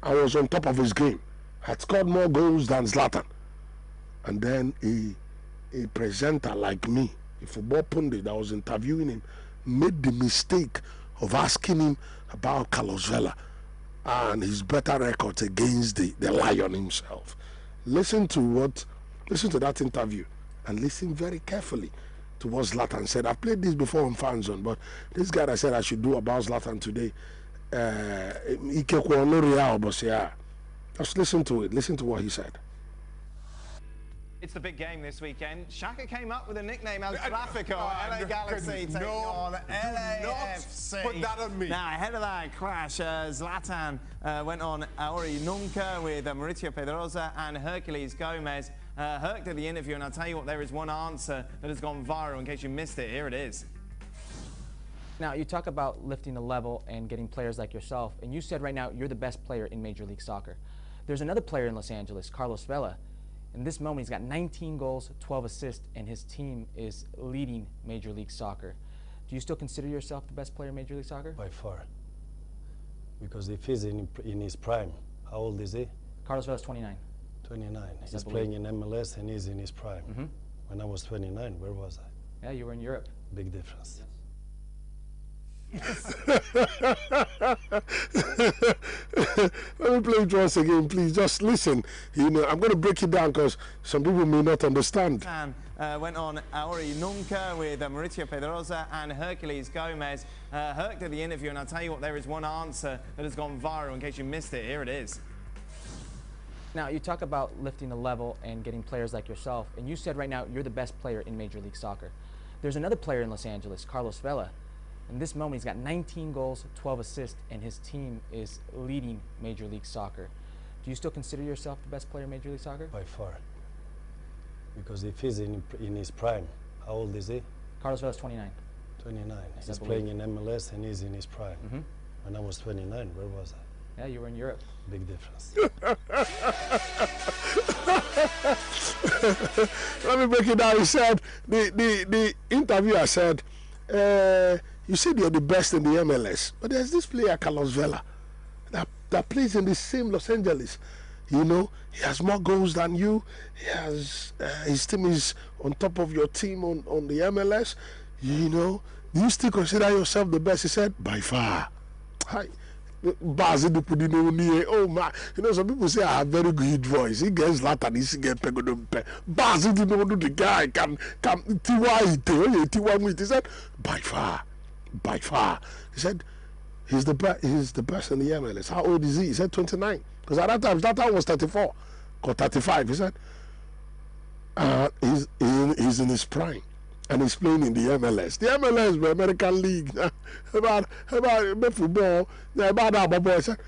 I was on top of his game. Had scored more goals than Zlatan. And then a presenter like me, a football pundit that was interviewing him, made the mistake of asking him about Carlos Vela. and his better records against the Lion himself. Listen to that interview and listen very carefully to what Zlatan said. I've played this before on Fan Zone, but this guy that said I should do about Zlatan today, just listen to it. Listen to what he said.
It's the big game this weekend. Shaka came up with a nickname, El Tráfico. LA Galaxy taking on LAFC.
Put that on me.
Now, ahead of that clash, Zlatan went on Ahora Nunca with Mauricio Pedrosa and Hercules Gomez. Herc did the interview, and I'll tell you what, there is one answer that has gone viral in case you missed it. Here it is.
Now, you talk about lifting the level and getting players like yourself, and you said right now you're the best player in Major League Soccer. There's another player in Los Angeles, Carlos Vela. In this moment, he's got 19 goals, 12 assists, and his team is leading Major League Soccer. Do you still consider yourself the best player in Major League Soccer?
By far. Because if he's in his prime, how old is he?
Carlos Vela's 29.
29. He's playing in MLS and he's in his prime.
Mm-hmm.
When I was 29, where was I?
Yeah, you were in Europe.
Big difference.
Let me play it once again, please. Just listen. I'm going to break it down because some people may not understand.
Went on Ahora Nunca with Mauricio Pedrosa and Hercules Gomez. Herc did the interview, and I'll tell you what, there is one answer that has gone viral in case you missed it. Here it is.
Now, you talk about lifting the level and getting players like yourself, and you said right now you're the best player in Major League Soccer. There's another player in Los Angeles, Carlos Vela. In this moment, he's got 19 goals, 12 assists, and his team is leading Major League Soccer. Do you still consider yourself the best player in Major League Soccer?
By far. Because if he's in his prime, how old is he?
Carlos Vela's 29.
29. He's playing in MLS and he's in his prime.
Mm-hmm.
When I was 29, where was I?
Yeah, you were in Europe.
Big difference.
Let me break it down. He said, the interviewer said, you said you're the best in the MLS, but there's this player, Carlos Vela, that plays in the same Los Angeles. You know, he has more goals than you. He has his team is on top of your team on the MLS. You know, do you still consider yourself the best? He said, by far. Hi. Oh my, you know, some people say I have very good voice. He gets Zlatan, he gets Pegodumpe. Bazi didn't know the guy can He said, by far. He said, he's the best in the MLS. How old is he? He said 29. Because at that time, Zlatan was 34 or 35. He said, he's in his prime. And he's playing in the MLS. The MLS, the American League. about football. About that boy. Said,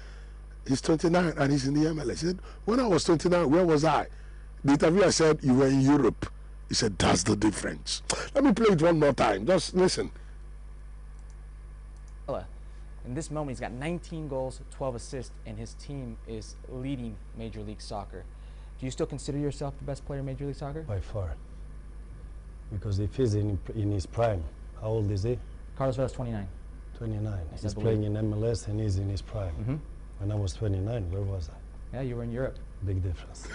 he's 29 and he's in the MLS. He said, when I was 29, where was I? The interviewer said, you were in Europe. He said, that's the difference. Let me play it one more time. Just listen.
In this moment, he's got 19 goals, 12 assists, and his team is leading Major League Soccer. Do you still consider yourself the best player in Major League Soccer?
By far. Because if he's in his prime, how old is he?
Carlos Vela's 29.
29. He's playing in MLS and he's in his prime.
Mm-hmm.
When I was 29, where was I?
Yeah, you were in Europe.
Big difference.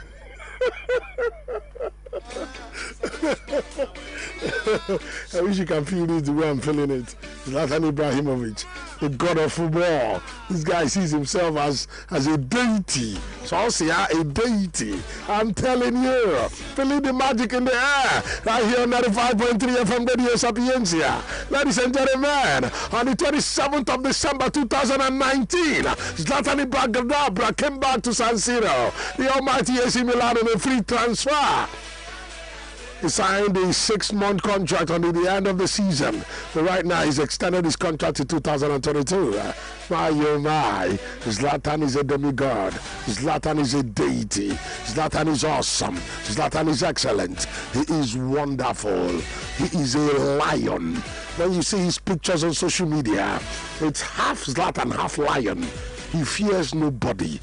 I wish you can feel this the way I'm feeling it. Zlatan Ibrahimovic, the god of football. This guy sees himself as a deity. So I'll say a deity. I'm telling you, feeling the magic in the air. Right here on 95.3 FM Radio Sapientia. Ladies and gentlemen, on the 27th of December 2019, Zlatan Ibrahimovic came back to San Siro. The almighty AC Milan on a free transfer. He signed a 6-month contract until the end of the season. But right now, he's extended his contract to 2022. My, oh my. Zlatan is a demigod. Zlatan is a deity. Zlatan is awesome. Zlatan is excellent. He is wonderful. He is a lion. When you see his pictures on social media, it's half Zlatan, half lion. He fears nobody.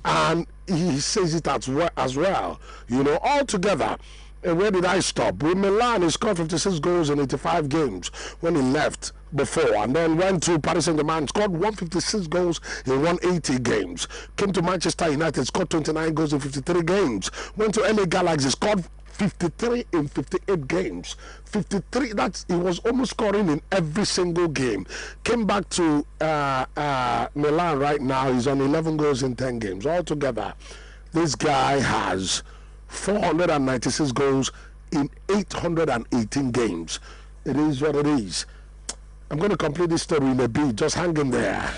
And he says it as well. You know, all together. And where did I stop? With Milan, he scored 56 goals in 85 games when he left before, and then went to Paris Saint-Germain, scored 156 goals in 180 games. Came to Manchester United, scored 29 goals in 53 games. Went to LA Galaxy, scored 53 in 58 games. 53, he was almost scoring in every single game. Came back to Milan right now. He's on 11 goals in 10 games. Altogether, this guy has 496 goals in 818 games. It is what it is. I'm going to complete this story in a bit. Just hang in there.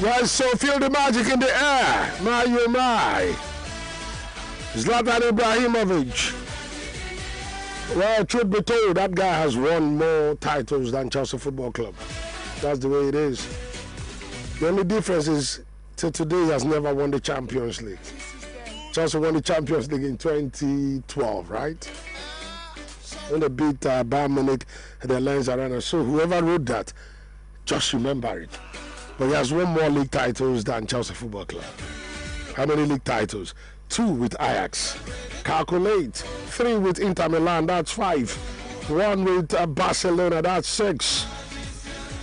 Well, so feel the magic in the air. My, oh my. Zlatan Ibrahimovic. Well, truth be told, that guy has won more titles than Chelsea Football Club. That's the way it is. The only difference is, till today, he has never won the Champions League. Chelsea won the Champions League in 2012, right? When they beat Bayern Munich at the Allianz Arena. So whoever wrote that, just remember it. But he has won more league titles than Chelsea Football Club. How many league titles? 2 with Ajax. Calculate. 3 with Inter Milan, that's 5. 1 with Barcelona, that's 6.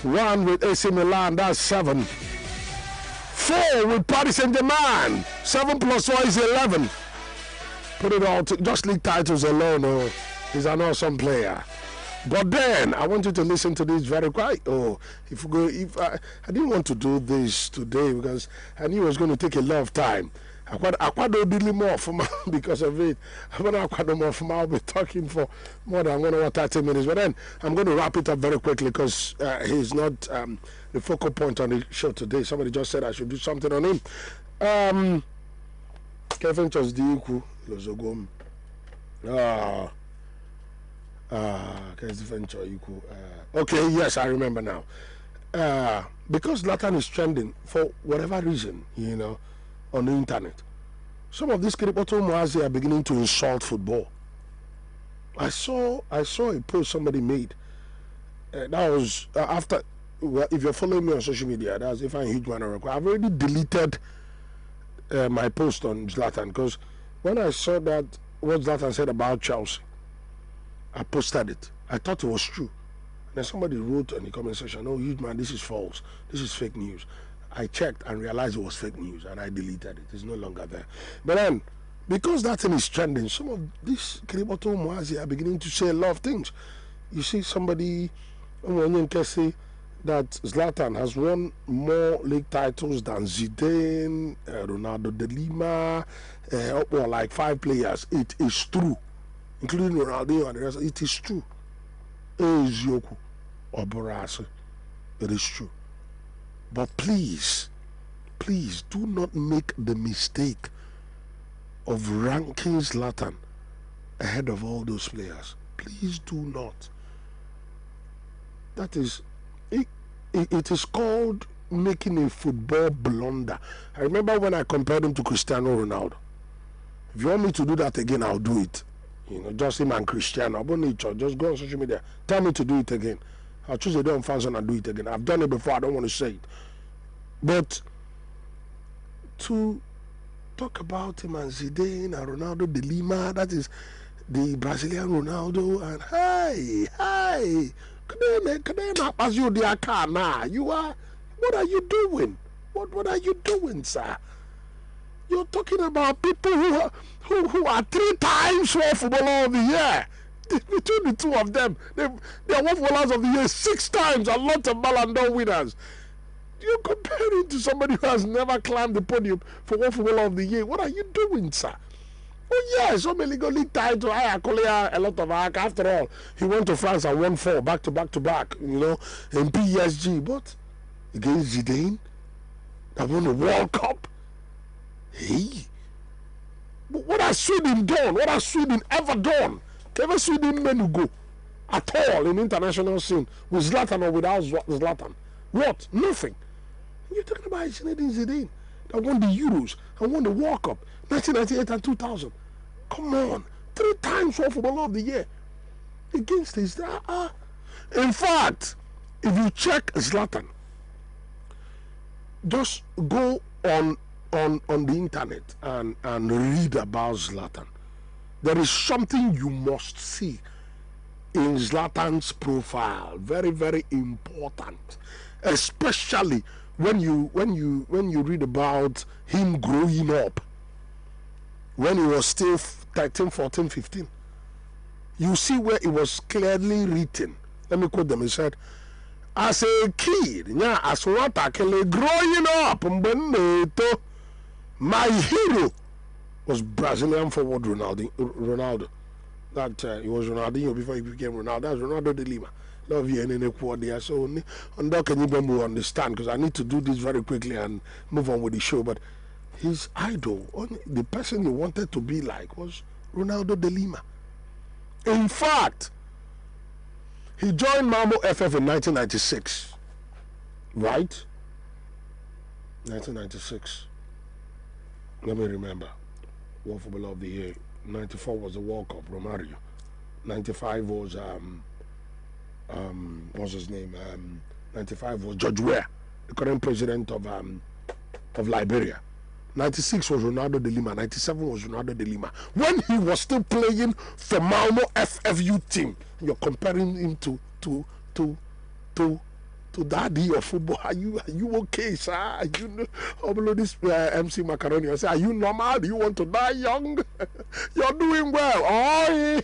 1 with AC Milan, that's 7. 4 with Paris Saint-Germain. 7 plus 4 is 11. Put it all to just league titles alone. Oh, he's an awesome player. But then I want you to listen to this very quiet. Oh, I didn't want to do this today because I knew it was going to take a lot of time. Akwado did more for because of it. I'll be talking for more than 1 hour 30 minutes. But then I'm going to wrap it up very quickly because he's not the focal point on the show today. Somebody just said I should do something on him. Kevin Chosdiku Lozogom. Okay, yes, I remember now. Because Zlatan is trending for whatever reason, on the internet. Some of these Kiripoto Moazi are beginning to insult football. I saw a post somebody made. That was after. Well, if you're following me on social media, that's if I'm a huge man. I've already deleted my post on Zlatan because when I saw that what Zlatan said about Chelsea, I posted it. I thought it was true. And then somebody wrote in the comment section, "Oh, huge man, this is false. This is fake news." I checked and realized it was fake news, and I deleted it. It's no longer there. But then, because that thing is trending, some of these Kiriboto Moazi are beginning to say a lot of things. You see somebody, say that Zlatan has won more league titles than Zidane, Ronaldo de Lima, or like 5 players. It is true, including Ronaldo and the rest. It is true. It is true. But please do not make the mistake of ranking Zlatan ahead of all those players. Please do not. That is, it is called making a football blunder. I remember when I compared him to Cristiano Ronaldo. If you want me to do that again, I'll do it. Just him and Cristiano. Just go on social media. Tell me to do it again. I'll choose a day on Fanzone and do it again. I've done it before. I don't want to say it. But to talk about him and Zidane and Ronaldo de Lima, that is the Brazilian Ronaldo, and hey, as you the Akana, you are. What are you doing? What are you doing, sir? You're talking about people who are 3 times World Footballer of the Year. Between the two of them, they are World Footballers of the Year 6 times, a lot of Ballon d'Or winners. You're comparing to somebody who has never climbed the podium for World Footballer of the Year. What are you doing, sir? Oh yeah, so many league title. I call a lot of work. After all, he went to France and won 4 back to back, in PSG. But against Zidane, that won the World Cup. Hey, what has Sweden done? What has Sweden ever done? Ever Sweden men who go at all in international scene with Zlatan or without Zlatan? What? Nothing. You're talking about Zinedine Zidane that won the Euros and won the World Cup 1998 and 2000. Come on, 3 times World Footballer of the Year against his. In fact, if you check Zlatan, just go on the internet and read about Zlatan. There is something you must see in Zlatan's profile. Very, very important, especially when you read about him growing up when he was still 13, 14, 15. You see where it was clearly written. Let me quote them. He said, as a kid, as what growing up, my hero was Brazilian forward Ronaldo. That he was Ronaldinho before he became Ronaldo. That's Ronaldo de Lima. Love you and there. So can you understand? Because I need to do this very quickly and move on with the show. But his idol, the person he wanted to be like, was Ronaldo de Lima. In fact, he joined Malmo FF in 1996. Right? 1996. Let me remember. World Footballer of the Year. 94 was the World Cup, Romario. 95 was what's his name? 95 was George Weah, the current president of Liberia. 96 was Ronaldo de Lima. 97 was Ronaldo de Lima. When he was still playing for Malmo FFU team, you're comparing him to daddy of football. Are you okay, sir? Are you this MC Macaroni? I say, are you normal? Do you want to die young? You're doing well. Oh,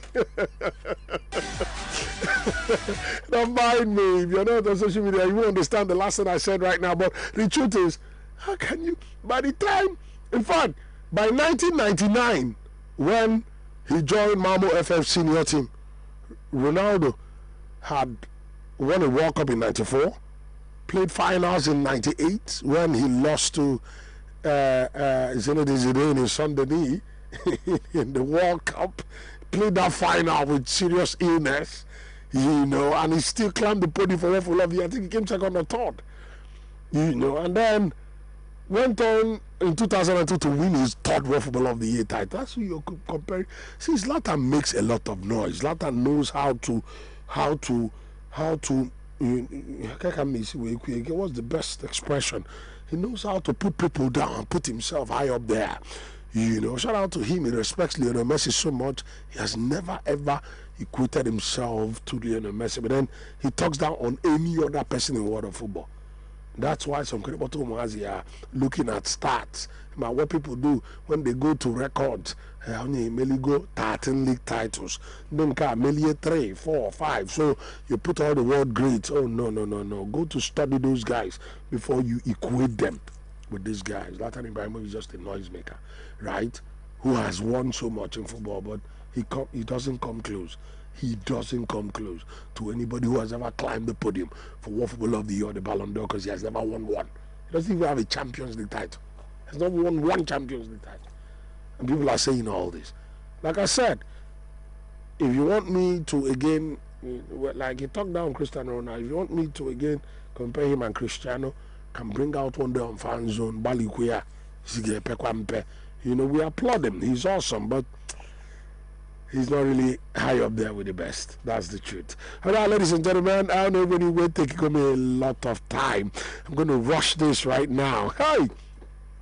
don't mind me. If you're not on social media, you won't understand the last thing I said right now. But the truth is, how can you? By the time, in fact, by 1999, when he joined Malmo FF senior team, Ronaldo had won a World Cup in 94, played finals in 98 when he lost to Zinedine Zidane in Saint-Denis in the World Cup, played that final with serious illness, and he still climbed the podium for World Footballer of the Year. I think he came second or third, and then went on in 2002 to win his 3rd World Footballer of the Year title. That's who you're comparing. See, Zlatan makes a lot of noise. Zlatan knows how to what's the best expression? He knows how to put people down, put himself high up there. Shout out to him. He respects Lionel Messi so much. He has never ever equated himself to Lionel Messi, but then he talks down on any other person in the world of football. That's why some people are looking at stats. What people do when they go to records, they go 13 league titles, then can 3, 4, 5. So you put all the world greats. Oh no. Go to study those guys before you equate them with these guys. Zlatan Ibrahimovic is just a noisemaker, right? Who has won so much in football, but he doesn't come close. He doesn't come close to anybody who has ever climbed the podium for World Footballer of the Year or the Ballon d'Or, because he has never won one. He doesn't even have a Champions League title. He has not won one Champions League title. And people are saying all this. Like I said, if you want me to again, like he talked down Cristiano Ronaldo, if you want me to again Compare him and Cristiano, can bring out one day on fan zone, Balikuya, Pekwampe. You know, we applaud him. He's awesome, but he's not really high up there with the best. That's the truth. All right, ladies and gentlemen, I don't know when you wait, taking me a lot of time. I'm going to rush this right now. Hey!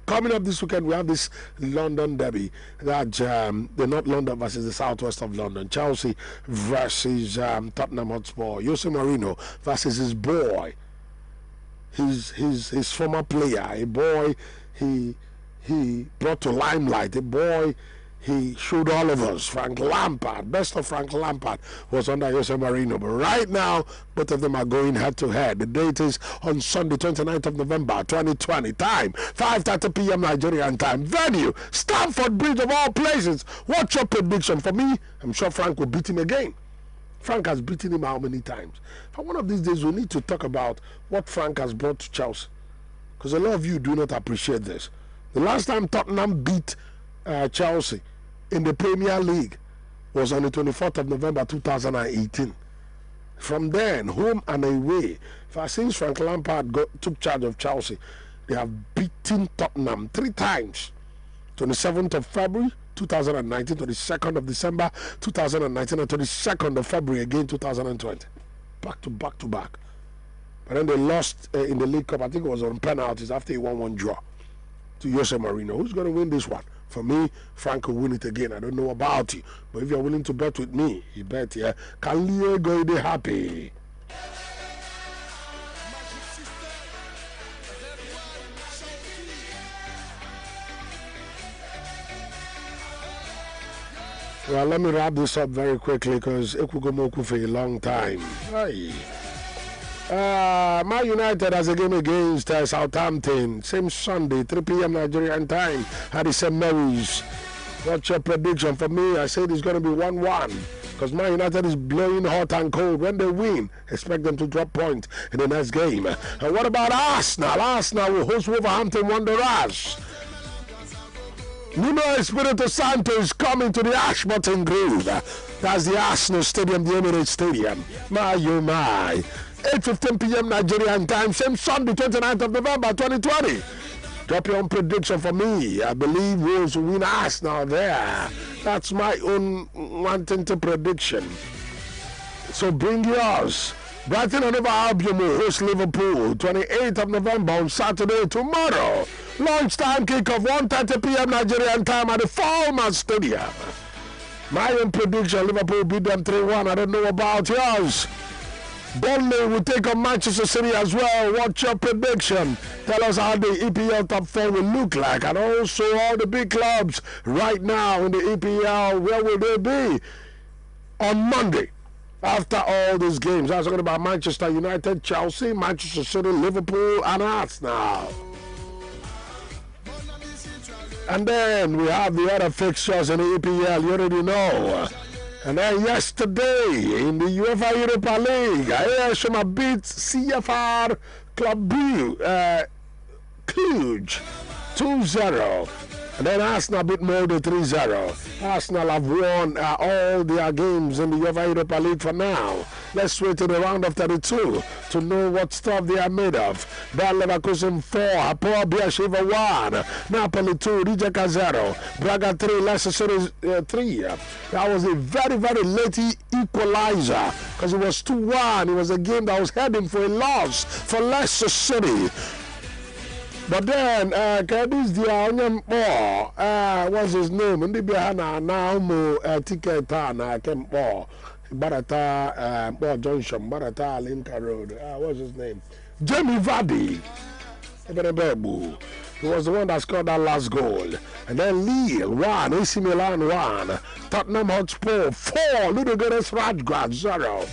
Coming up this weekend, we have this London derby. That the North London versus the southwest of London. Chelsea versus Tottenham Hotspur. Jose Mourinho versus his boy, his former player, a boy he brought to limelight, a boy he showed all of us. Frank Lampard, best of Frank Lampard was under Jose Mourinho. But right now, both of them are going head to head. The date is on Sunday, 29th of November, 2020. Time, 5:30 p.m. Nigerian time. Venue, Stamford Bridge of all places. What's your prediction? For me, I'm sure Frank will beat him again. Frank has beaten him how many times? For one of these days, we need to talk about what Frank has brought to Chelsea. Because a lot of you do not appreciate this. The last time Tottenham beat Chelsea in the Premier League was on the 24th of November 2018. From then, home and away, since Frank Lampard took charge of Chelsea, they have beaten Tottenham 3 times. 27th of February 2019, 22nd of December 2019, and 22nd of February again 2020. Back to back to back. But then they lost in the League Cup. I think it was on penalties after a 1-1 draw to Jose Mourinho. Who's going to win this one? For me, Frank will win it again. I don't know about you, but if you're willing to bet with me, you bet, yeah. Kalie go be happy. Well, let me wrap this up very quickly because it will go for a long time. Hey. Man United has a game against Southampton. Same Sunday, 3 p.m. Nigerian time at the St. Mary's. What's your prediction? For me, I said it's going to be 1-1 because Man United is blowing hot and cold. When they win, expect them to drop points in the next game. And what about Arsenal? Arsenal will host Wolverhampton Wanderers. Nuno Espirito Santo is coming to the Ashburton Grove. That's the Arsenal Stadium, the Emirates Stadium. My, oh my. 8:15 p.m. Nigerian time, same Sunday, 29th of November, 2020. Drop your own prediction for me. I believe Wolves will win Arsenal there. That's my own wanting to prediction. So bring yours. Brighton and Hove Albion will host Liverpool, 28th of November on Saturday, tomorrow. Lunchtime kickoff, 1:30 p.m. Nigerian time at the Falmer Stadium. My own prediction, Liverpool beat them 3-1. I don't know about yours. Burnley will take on Manchester City as well. What's your prediction? Tell us how the EPL top 4 will look like. And also all the big clubs right now in the EPL, where will they be on Monday? After all these games, I was talking about Manchester United, Chelsea, Manchester City, Liverpool, and Arsenal. And then we have the other fixtures in the EPL, you already know. And then yesterday in the UEFA Europa League, AS beat CFR Club Brugge, Cluj 2-0. And then Arsenal beat Molde 3-0. Arsenal have won all their games in the UEFA Europa League for now. Let's wait to the round of 32 to know what stuff they are made of. Bayer Leverkusen 4, Hapoel Beersheva 1, Napoli 2, Rijeka 0, Braga 3, Leicester City 3. That was a very, very late equalizer because it was 2-1. It was a game that was heading for a loss for Leicester City. But then, Kadis Dianyam what's his name? Ndi Bihana Naumu ticket na Kempo Barata Junction, Barata Linka Road. What's his name? Jamie Vardy. He was the one that scored that last goal. And then Lille 1, AC Milan 1, Tottenham Hotspur 4, Ludogorets Rajgrad 0.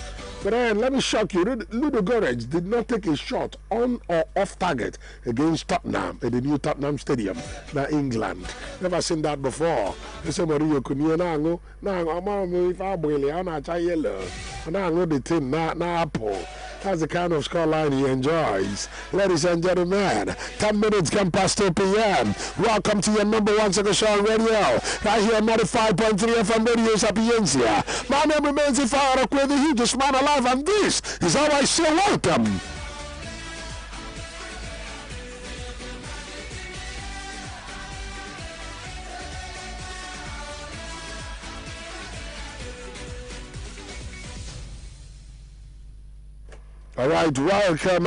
But then, let me shock you, Ludogorets did not take a shot on or off target against Tottenham at the new Tottenham Stadium, in England. Never seen that before. They say, Mario, Kunyanango, Nango, if I boil it, I'm not yellow. And I know the team, not Apple. That's the kind of scoreline he enjoys. Ladies and gentlemen, 10 minutes can past 2 p.m. Welcome to your number one second show on radio. Right here on 95.3 FM Radio Sapientia. My name remains Ifeanyi Orakwe, the hugest man alive, and this is how I say welcome All right, welcome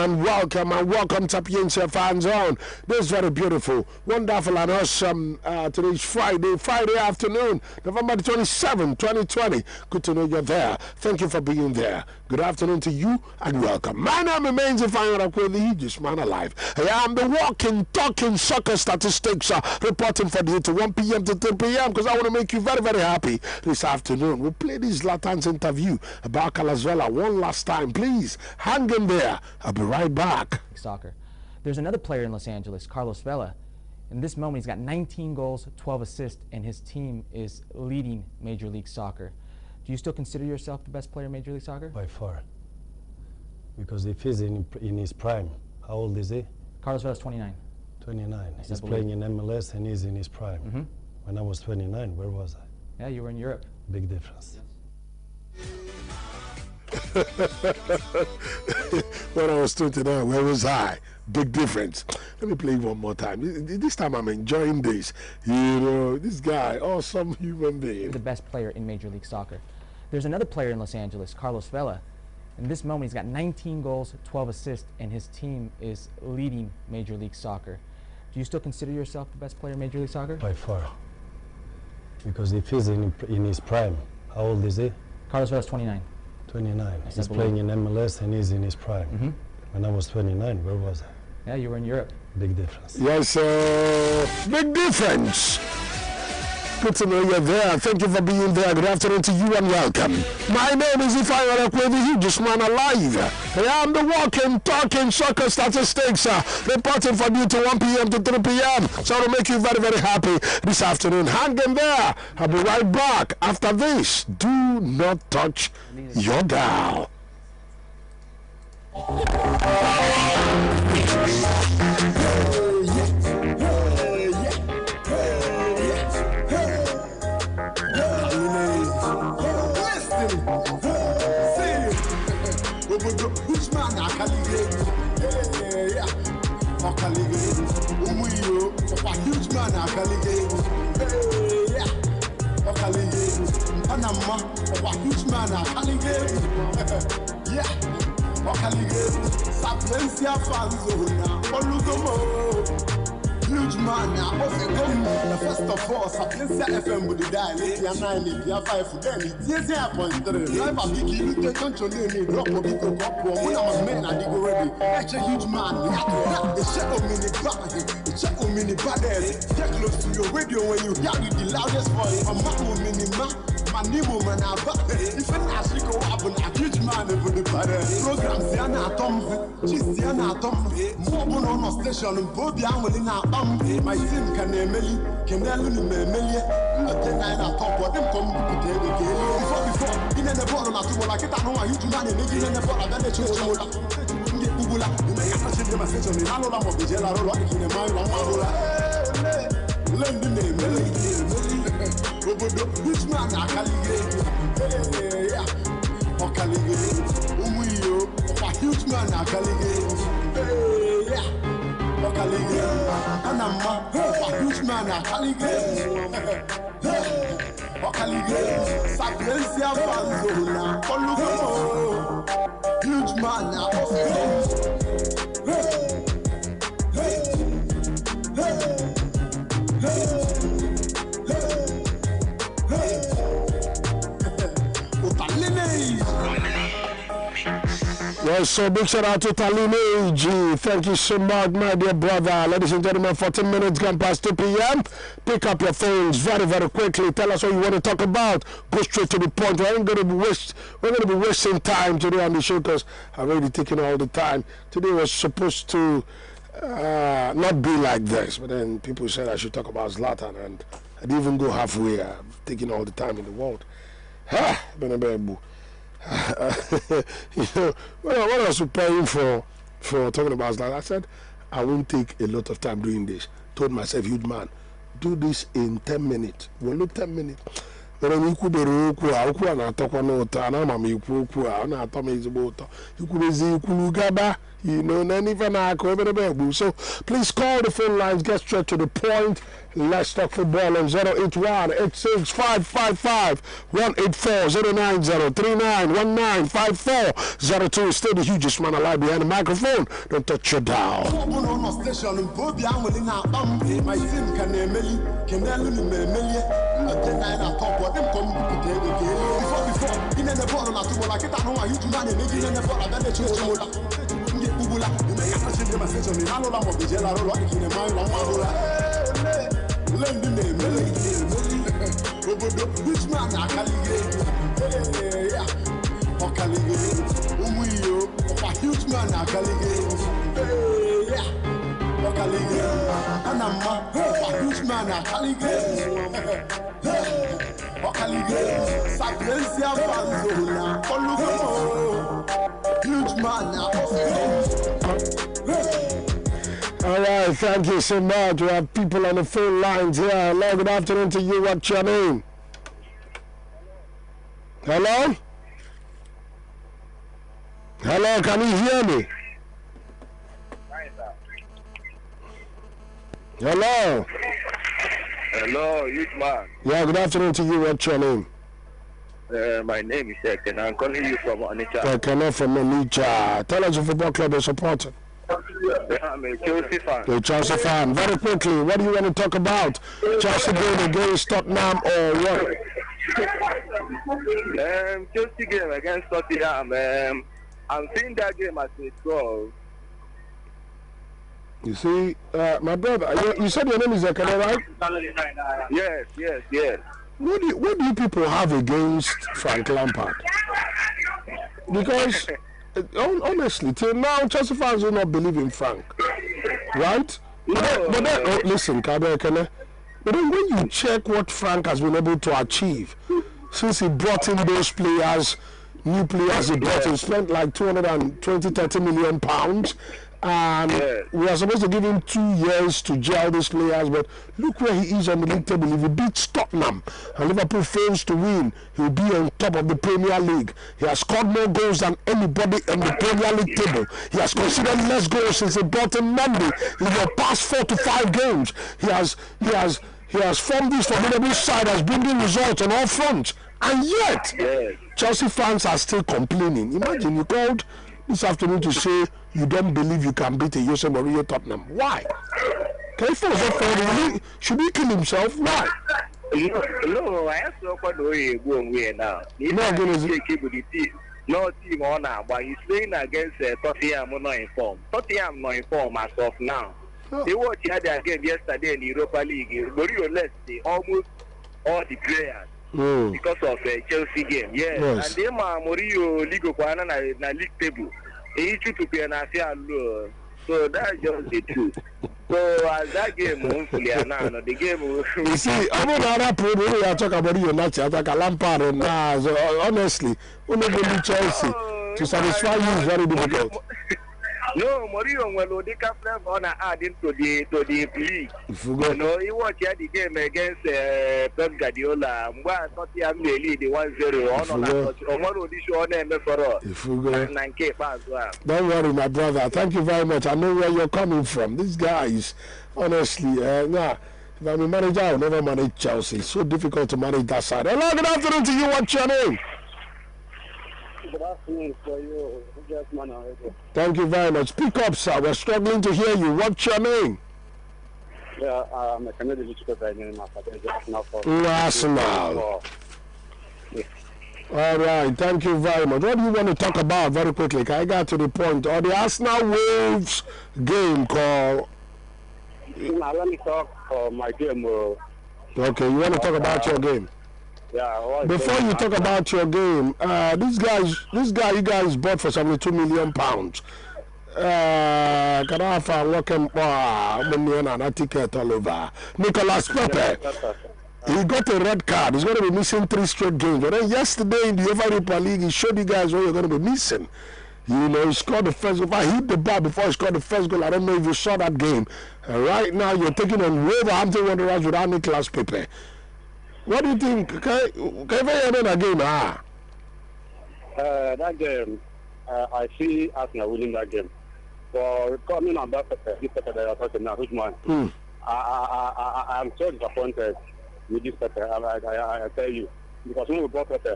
Sapientia fans on. This is very beautiful, wonderful and awesome. Today's Friday afternoon, November 27, 2020. Good to know you're there. Thank you for being there. Good afternoon to you and welcome. My name remains Ifeanyi Orakwe, the hugest man alive. I am the walking, talking soccer statistics reporting for you to 1 p.m. to 3 p.m. because I want to make you very, very happy this afternoon. We'll play this Zlatan's interview about Calazuela one last time. Please hang in there. I'll be right back.
Soccer. There's another player in Los Angeles, Carlos Vela. In this moment, he's got 19 goals, 12 assists, and his team is leading Major League Soccer. Do you still consider yourself the best player in Major League Soccer?
By far. Because if he's in his prime, how old is he?
Carlos Vela's 29.
29. He's playing in MLS and he's in his prime. When I was 29, where was I?
Yeah, you were in Europe.
Big difference.
When I was 29, where was I? Big difference. Let me play it one more time. This time I'm enjoying this. You know, this guy, awesome human being.
The best player in Major League Soccer. There's another player in Los Angeles, Carlos Vela. In this moment, he's got 19 goals, 12 assists, and his team is leading Major League Soccer. Do you still consider yourself the best player in Major League Soccer?
By far. Because if he's in his prime, how old is he?
Carlos Vela's 29.
29. He's playing in MLS and he's in his prime. When I was 29, where was I?
Yeah, you were in Europe.
Big difference.
Yes, big difference. Good to know you're there. Thank you for being there. Good afternoon to you and welcome. My name is Ifeanyi Orakwe, the hugest man alive. I am the walking, talking soccer statistics reporting for you to 1 p.m. to 3 p.m. So to make you very, very happy this afternoon. Hang in there. I'll be right back after this. Do not touch your dial.
Which man I can huge man I can Panama, huge man I can yeah, Sapientia fans huge man now, first of all, Sapientia FM would die, Lydia 9, Lydia 5 for them, it's 0.3. Live a big you don't you need drop of big cup, when I was men, I did go ready. That's a huge man, the check of mini bad, the check of mini badass. Get close to your radio when you hear the loudest voice. A man mini man, my new woman, if an actually go up on a huge man for the badass. Program Siana Tom, she's Siana Tom, more on a station, and both the animal in our my team can Emily, can Ellen Emily, at the night I talk what them come to the before, in the bottom of the like it, I know a huge man in the bottom of the church. You make a message in my section, I know I'm of the jello, in the mind of Marola. Learn the name, which man I can or Caligari, a huge man I can yeah. And I'm a huge man, a Sapientia huge man,
Yes, so big shout out to Taline G. Thank you so much, my dear brother. Ladies and gentlemen, 14 minutes gone past 2 p.m. Pick up your phones very, very quickly. Tell us what you want to talk about. Go straight to the point. We're going to be wasting time today on the show because I've already taken all the time. Today was supposed to not be like this, but then people said I should talk about Zlatan, and I didn't even go halfway. I've taken all the time in the world. You know, when I was preparing for talking about Zlatan, I said I won't take a lot of time doing this. Told myself, huge man, do this in 10 minutes. Well, look, 10 minutes. Ere m ikwubere okwu a okwu a na-atọkwa n'ụtọ ana ama m ikwu okwu a ọ na-atọ m ezigbo ụtọ ikwubezi ikwulu gaba you know n'ife na-akụ eberebe egbu. So please call the phone lines, get straight to the point. Let's talk football on 081-8655-184-090-3919-5402. Stay the hugest man alive behind the microphone. Don't touch your dial.
My team can emeli, can emeli, before, in the bottle, I told like it, I know I used to run and making in the bottle, then the church. You make a message in the Hanola of the Jello, in the mind of Marola. Lend the name, which man I can get? Or can get? A huge man I can get. And I'm a huge man I can get. Sapientia huge man.
All right, thank you so much. We have people on the phone lines here. Hello, good afternoon to you. What's your name? Hello? Hello, can you hear me? Hello?
Hello, youth man.
Yeah, good afternoon to you. What's your name?
My name is Ken. I'm calling you from Onitsha.
Ken from Onitsha. Tell us your football club you're supporting.
I'm a Chelsea fan.
You're a Chelsea fan. Very quickly, what do you want to talk about? Chelsea game against Tottenham or what?
Chelsea game against Tottenham. I'm seeing that game as a draw.
You see, my brother, you said your name is Ekene, right?
Yes.
What do you people have against Frank Lampard? Because, honestly, till now, Chelsea fans do not believe in Frank, right? But then, listen, Kabe Ekene, but then when you check what Frank has been able to achieve, since he brought in those players, new players he brought in, spent like 30 million pounds. And we are supposed to give him 2 years to gel these players, but look where he is on the league table. If he beats Tottenham and Liverpool fails to win, he'll be on top of the Premier League. He has scored more goals than anybody on the Premier League table. He has conceded less goals since he brought in Monday. In the past 4 to 5 games, he has formed this formidable side, has bringing results on all fronts. And yet, Chelsea fans are still complaining. Imagine you called this afternoon to say you don't believe you can beat a Jose Mourinho Tottenham. Why? Can he force up for him? Should he kill himself? Why?
No, I asked you what way going away now. No team on now, but he's playing against Tottenham not informed. Tottenham not informed as of now. They watched the other game yesterday in the Europa League. Mourinho left almost all the players. Because of a Chelsea game, yes. And then Mourinho League na league table. He to be an low. So that's just the truth. So as that game hopefully the game
you see, I'm not that problem we are talking about you not like a Lampard and so honestly, only believe Chelsea to satisfy you is very difficult.
No, Mourinho will they can play on adding to the league. You know, he watched the game against Pep Guardiola. Mbwa Tottenham lead the 1-0 on one this show on MFR.
Don't worry, my brother. Thank you very much. I know where you're coming from. These guys, honestly, if I'm a manager, I'll never manage Chelsea. It's so difficult to manage that side. Hello, good afternoon to you. What's your name?
Good afternoon for you.
Thank you very much. Speak up, sir. We're struggling to hear you. What's your name?
Yeah, I'm a Canadian
Arsenal. All right. Thank you very much. What do you want to talk about very quickly? Can I get to the point? Or the Arsenal Wolves game call?
Now, let me talk for my game.
Okay, you want to talk about your game?
Yeah,
before you talk about your game, this guy you guys bought for £72 million. Can I have working a ticket all over? Nicolas Pepe. He got a red card. He's going to be missing 3 straight games. But then yesterday in the Europa League, he showed you guys what you're going to be missing. You know, he scored the first goal. I hit the bar before he scored the first goal. I don't know if you saw that game. Right now, you're taking on Wolverhampton Wanderers without Nicolas Pepe. What do you think? Can you hear me again?
That game, I see Arsenal winning that game. For coming on that this Pepe that you're talking now, which man? I'm so disappointed with this Pepe. I tell you, because when we brought Pepe,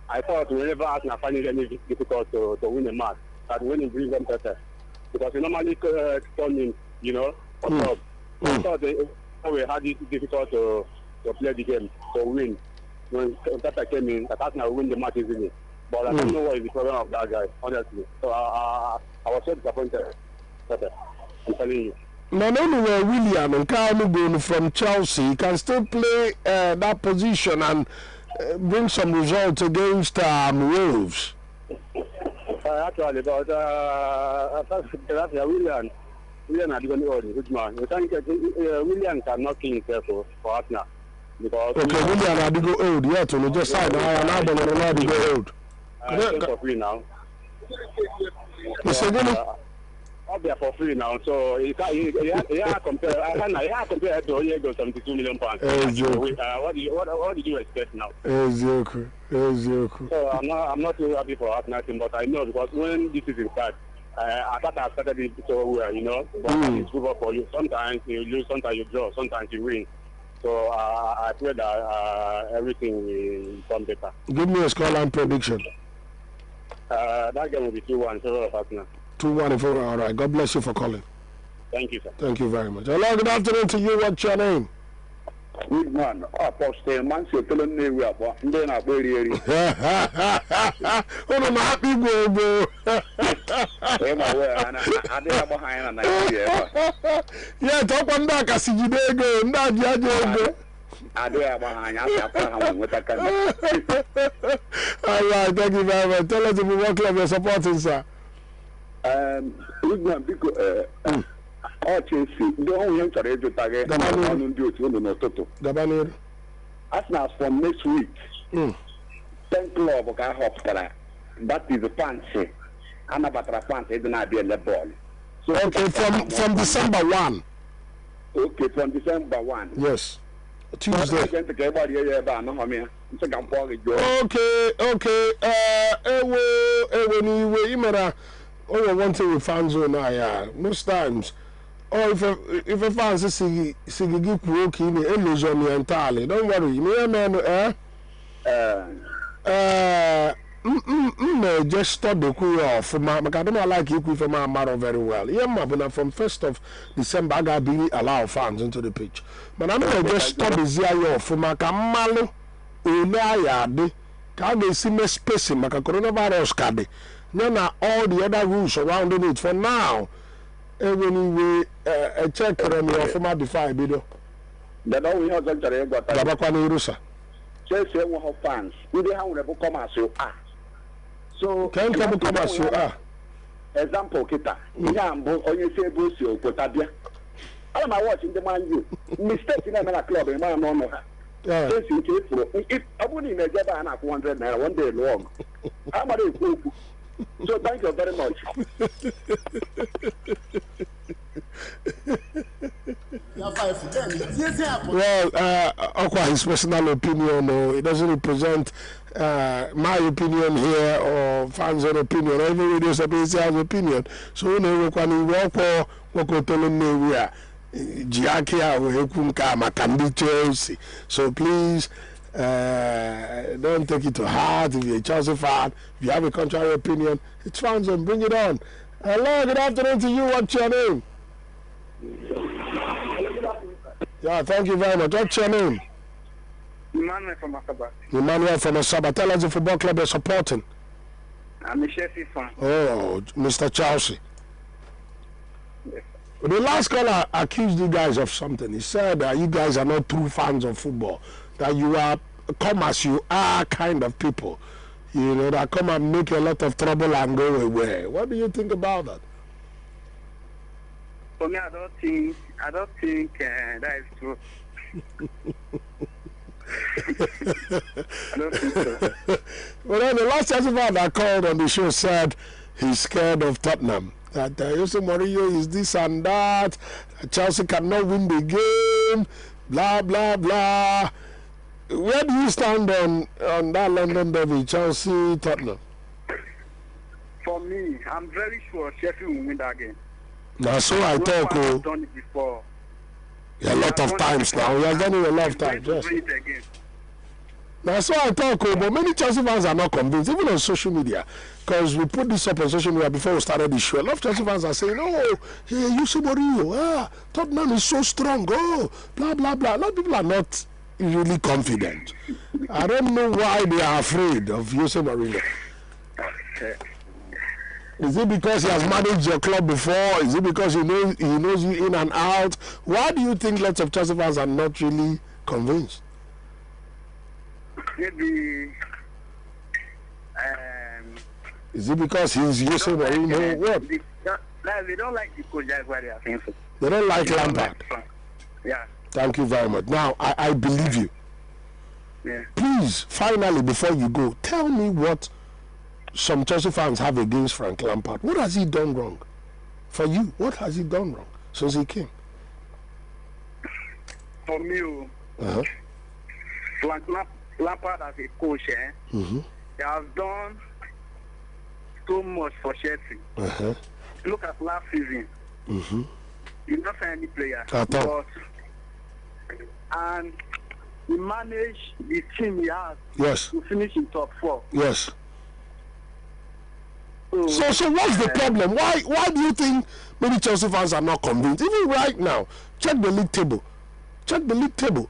I thought whenever Arsenal find it any difficult to win a match, that winning brings them Pepe, because we normally turn in, you know, for club. I thought we had it difficult to play the game, to win. When Pepe came in, that Arsenal win the match easily. But I don't know what is the problem of that guy, honestly. So I was so disappointed. I'm telling you.
Not only William and Kamu from Chelsea, he can still play that position and bring some results against Wolves.
Actually, but that's William. William are the only good man. William cannot kill himself for Arsenal. Because
William are the go old. Yeah, to just sign. I don't know the go old.
For free now. I'll be for free now, so he can't compare. I can't compare to Diego 72 million pounds. What did you expect now?
Exactly.
So I'm not too happy for Arsenal, but I know because when this is in fact, I thought I started it so well, you know. But it's good for you. Sometimes you lose, sometimes you draw, sometimes you win. So I pray that everything will come better.
Give me a scoreline prediction.
That game will be 2-1 for Arsenal.
2-1 in favor. All right. God bless you for calling.
Thank you, sir.
Thank you very much. Hello, good afternoon to you. What's your name?
Good man. Apostle Manso telling me we are then I very.
Oh, no, happy bro. Yeah, talk on that. I see you there go. Not yet.
I do have behind.
All right, thank you very much. Tell us if what club you're supporting, sir.
Good man, because Chelsea, the only entry to target on duty on the Toto. Arsenal from next week. 10 club of our that is the fancy. I'm about to fancy the idea of the ball. So
okay, from December 1.
Okay, from December 1.
Yes. Tuesday. Okay. One thing with fans on now, most times. Or if a fans see working illusion entirely, don't worry. Just stop the cool off. I don't like you for my matter very well. Yeah, but from 1st of December, I got to allow fans into the pitch. But I'm going to just stop the ZIO for my Kamalo. Can't they see me spacing? My coronavirus card. Now, all the other rules surrounding it for now. When we check on your former defy video.
Then all we have done today, but
Rusa.
Say, we have fans. We don't have to come as you are. So,
can't come as you are.
Example, Kita. Yambo, on your table, so Potabia. I'm watching the man you. Mistake in a club, and my mom. If I wouldn't even get an 100 naira one day long. I'm a good. So thank you very much.
Well, his personal opinion, it doesn't represent my opinion here or fans' opinion, or even radio Sapientia's opinion. So, you know, when we walk telling me we are Giakia or Hekumka, Makandi Chelsea. So please. Don't take it to heart. If you're a Chelsea fan, if you have a contrary opinion, it's fine, and bring it on. Hello, good afternoon to you. What's your name? Yeah, thank you very much. What's your name?
Emmanuel from Asaba.
Emmanuel from Asaba. Tell us the football club you're supporting.
I'm a Chelsea fan.
Oh, Mr. Chelsea.
Yes.
The last caller accused you guys of something. He said that you guys are not true fans of football. That you are come as you are kind of people, you know, that come and make a lot of trouble and go away. What do you think about that?
For me, I don't think that is true. I don't think so.
Well, then the last gentleman that called on the show said he's scared of Tottenham. That Jose Mourinho is this and that. Chelsea cannot win the game. Blah blah blah. where do you stand on that London derby, Chelsea, Tottenham?
For me, I'm very sure Sheffield will win that game.
Now, so I talk.
I've done it before.
A lot of times now. We are done it a lot of times. Yes. Now, so I talk, but many Chelsea fans are not convinced, even on social media, because we put this up on social media before we started the show. A lot of Chelsea fans are saying, "Oh, hey, you see Mourinho, Tottenham is so strong, oh, blah blah blah." A lot of people are not really confident. I don't know why they are afraid of Jose Mourinho. Is it because he has managed your club before? Is it because he knows you in and out? Why do you think lots of Chelsea fans are not really convinced?
Maybe.
Is it because he's Jose Mourinho? What?
They don't like the coach. That's why they are saying so.
They don't like Lampard.
Yeah.
Thank you very much. Now I believe you.
Yeah.
Please, finally, before you go, tell me what some Chelsea fans have against Frank Lampard. What has he done wrong? For you, what has he done wrong since he came?
For me, Frank Lampard as a coach, he has done so much for Chelsea. Look at last season. He not signed any player. And he managed the team he has to finish in top 4.
Yes. So what's the problem? Why do you think many Chelsea fans are not convinced? Even right now, check the league table. Check the league table.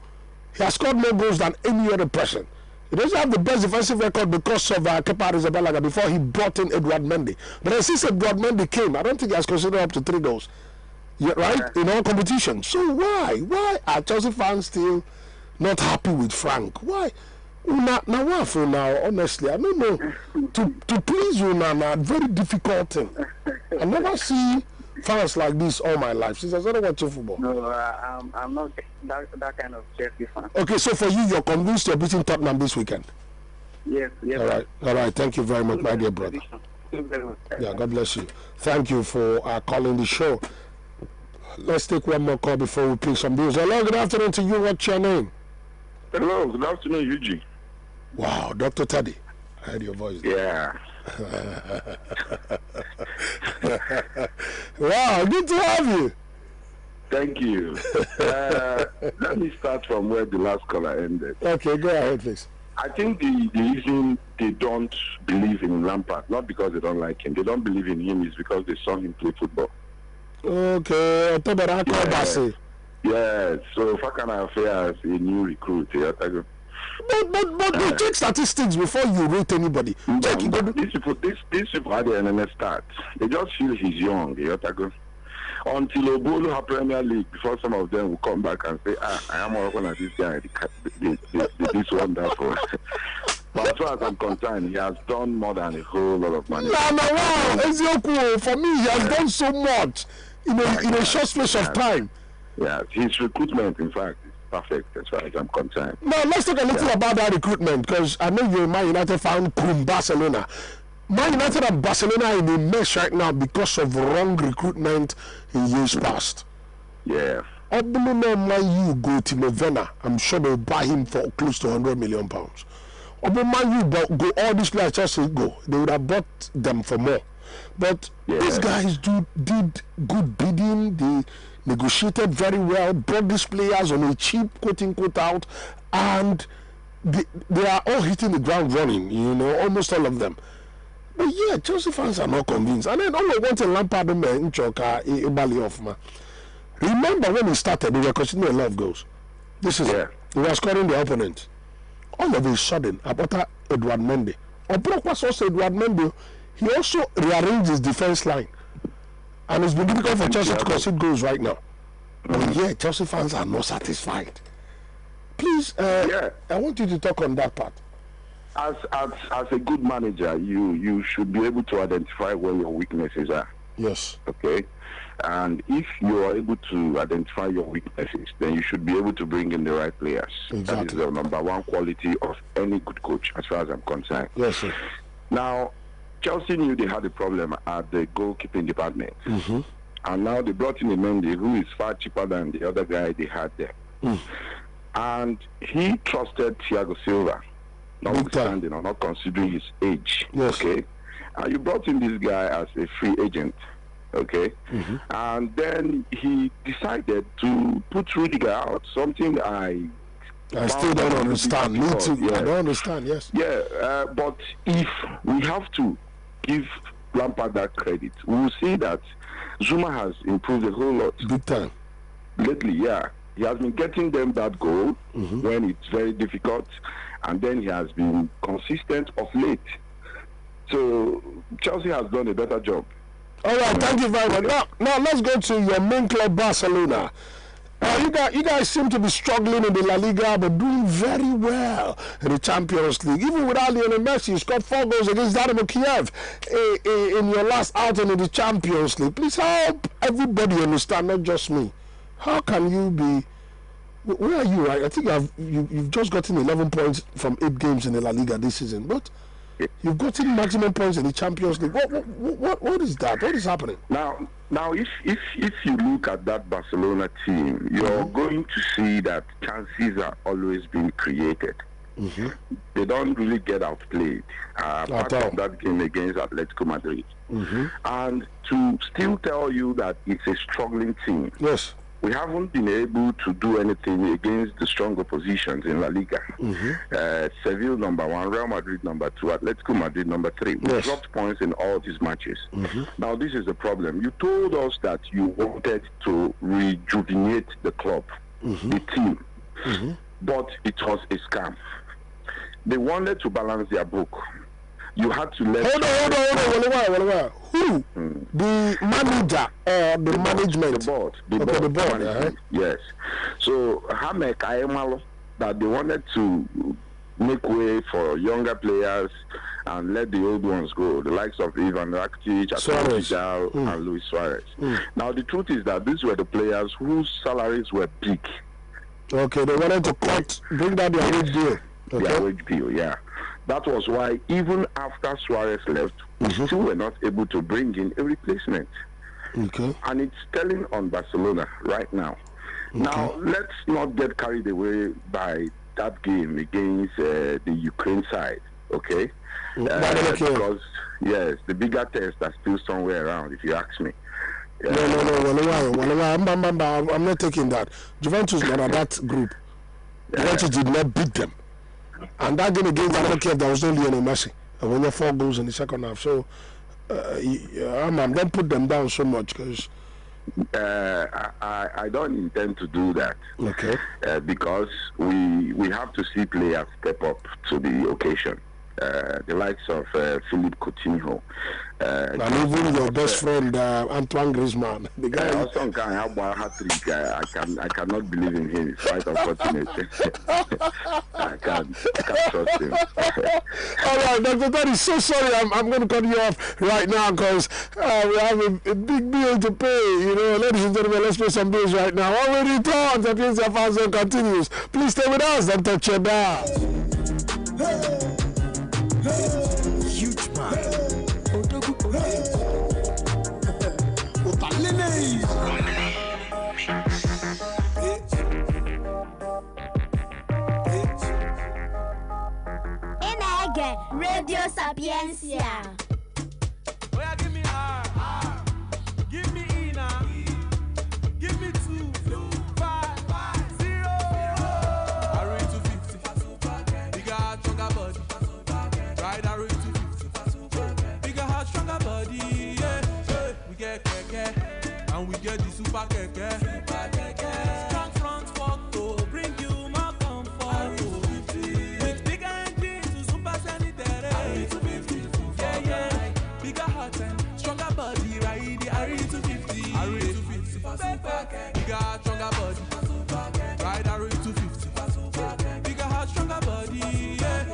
He has scored more goals than any other person. He doesn't have the best defensive record because of Kepa Arrizabalaga before he brought in Edouard Mendy. But since Edouard Mendy came, I don't think he has considered up to 3 goals. Yeah, right? In all competitions. So why are Chelsea fans still not happy with Frank? Why? Now, honestly, I don't know. To please you now, very difficult thing. I never see fans like this all my life since I started watching football.
No, I'm not that kind of Chelsea fan.
Okay, so for you, you're convinced you're beating Tottenham this weekend?
Yes.
All right. Thank you very much, my dear brother. Yeah, God bless you. Thank you for calling the show. Let's take one more call before we play some news. Hello, good afternoon to you. What's your name?
Hello, good afternoon, Eugene.
Wow, Dr. Teddy. I heard your voice.
Yeah.
Wow, good to have you.
Thank you. Let me start from where the last caller ended.
Okay, go ahead, please.
I think the reason they don't believe in Lampard, not because they don't like him, they don't believe in him, is because they saw him play football.
Okay,
yes, so Fakana Affair as a new recruit.
But check statistics before you rate anybody. These
people had the NNS start. They just feel he's young. Until Obolo have Premier League, before some of them will come back and say, I am working at this guy. This wonderful. But as far as I'm concerned, he has done more than a whole lot of money.
Wow. For me, he has done so much in a short space of time.
Yeah, his recruitment, in fact, is perfect as far as I'm concerned.
Now, let's talk a little about that recruitment, because I know you're a Man United fan from Barcelona. Man United and Barcelona are in a mess right now because of wrong recruitment in years past.
Yeah.
Man U go to Novena, I'm sure they'll buy him for close to £100 million. Man U go all these players just go, they would have bought them for more. But these guys did good bidding. They negotiated very well, brought these players on a cheap, quote-unquote, out, and they are all hitting the ground running, almost all of them. But yeah, Chelsea fans are not convinced. And then all I want to Lampard in Choka, remember when he started, they were conceding a lot of goals. This is it. He was scoring the opponent. All of a sudden, about Edouard Mendy. Was also Edouard Mendy. He also rearranged his defense line. And it's been difficult for Chelsea to concede goals right now. But yeah, Chelsea fans are not satisfied. Please, I want you to talk on that part.
As a good manager, you should be able to identify where your weaknesses are.
Yes.
Okay? And if you are able to identify your weaknesses, then you should be able to bring in the right players.
Exactly.
That is the number one quality of any good coach, as far as I'm concerned.
Yes, sir.
Now, Chelsea knew they had a problem at the goalkeeping department.
Mm-hmm.
And now they brought in a Mendy who is far cheaper than the other guy they had there. And he trusted Thiago Silva, notwithstanding or not considering his age.
Yes.
Okay. And you brought in this guy as a free agent. Okay. And then he decided to put Rudiger out, something I
still don't understand. Me too.
Yeah.
I don't understand, yes.
Yeah, but if we have to give Lampard that credit, we will see that Zuma has improved a whole lot.
Big time.
Lately, yeah. He has been getting them that goal when it's very difficult, and then he has been consistent of late. So Chelsea has done a better job.
All right, thank you very much. Now let's go to your main club, Barcelona. You guys seem to be struggling in the La Liga, but doing very well in the Champions League. Even without Lionel Messi, you scored 4 goals against Dynamo Kiev in your last outing in the Champions League. Please help everybody understand, not just me. How can you be? Where are you? Right? I think you've just gotten 11 points from 8 games in the La Liga this season, but you've gotten maximum points in the Champions League. What is that? What is happening?
Now, if you look at that Barcelona team, you're going to see that chances are always being created. They don't really get outplayed, apart from that game against Atletico Madrid. And to still tell you that it's a struggling team.
Yes.
We haven't been able to do anything against the strong oppositions in La Liga. Seville number 1, Real Madrid number 2, Atletico Madrid number 3. We dropped points in all these matches. Now this is the problem. You told us that you wanted to rejuvenate the club, the team, but it was a scam. They wanted to balance their book. You had to let... Hold
on. Who? The manager or the management?
The board. Yes. So, Hamek Ayemalo, that they wanted to make way for younger players and let the old ones go, the likes of Ivan Rakitic, Vidal, and Luis Suarez. Now, the truth is that these were the players whose salaries were big.
Okay, they wanted to bring down their wage bill.
Their wage bill, yeah. That was why even after Suarez left, we still were not able to bring in a replacement.
Okay.
And it's telling on Barcelona right now. Now, let's not get carried away by that game against the Ukraine side, okay? Because, yes, the bigger test are still somewhere around, if you ask me.
No. I'm not taking that. Juventus not at that group. Juventus did not beat them. And that game against Dynamo Kiev, there was no Lionel Messi. And when you 4 goals in the second half, so don't put them down so much, because
I don't intend to do that.
Okay.
Because we have to see players step up to the occasion. The likes of Philippe Coutinho.
And even your best friend Antoine Griezmann. The guy
also can have one hat-trick. I cannot believe in him. It's quite unfortunate. I can't trust him.
All right, Dr. Tony, so sorry. I'm going to cut you off right now because we have a big bill to pay. You know, ladies and gentlemen, let's pay some bills right now. When we return, Sapientia Fan Zone continues. Please stay with us. Don't touch your dial.
Huge man.
Radio Sapientia.
Oh yeah, give me R. Give me E now. Give me 2, 5, 0. I read 250. Bigger heart, stronger body. Ride I read 250. Bigger heart, stronger body. Yeah. We get keke and we get the super keke. Strong front fork to bring you more comfort. With bigger engine to super sanitary. Yeah. Bigger heart and stronger body. Ride the RE250. Bigger heart, stronger body. Ride RE250. Bigger heart, stronger body. Yeah.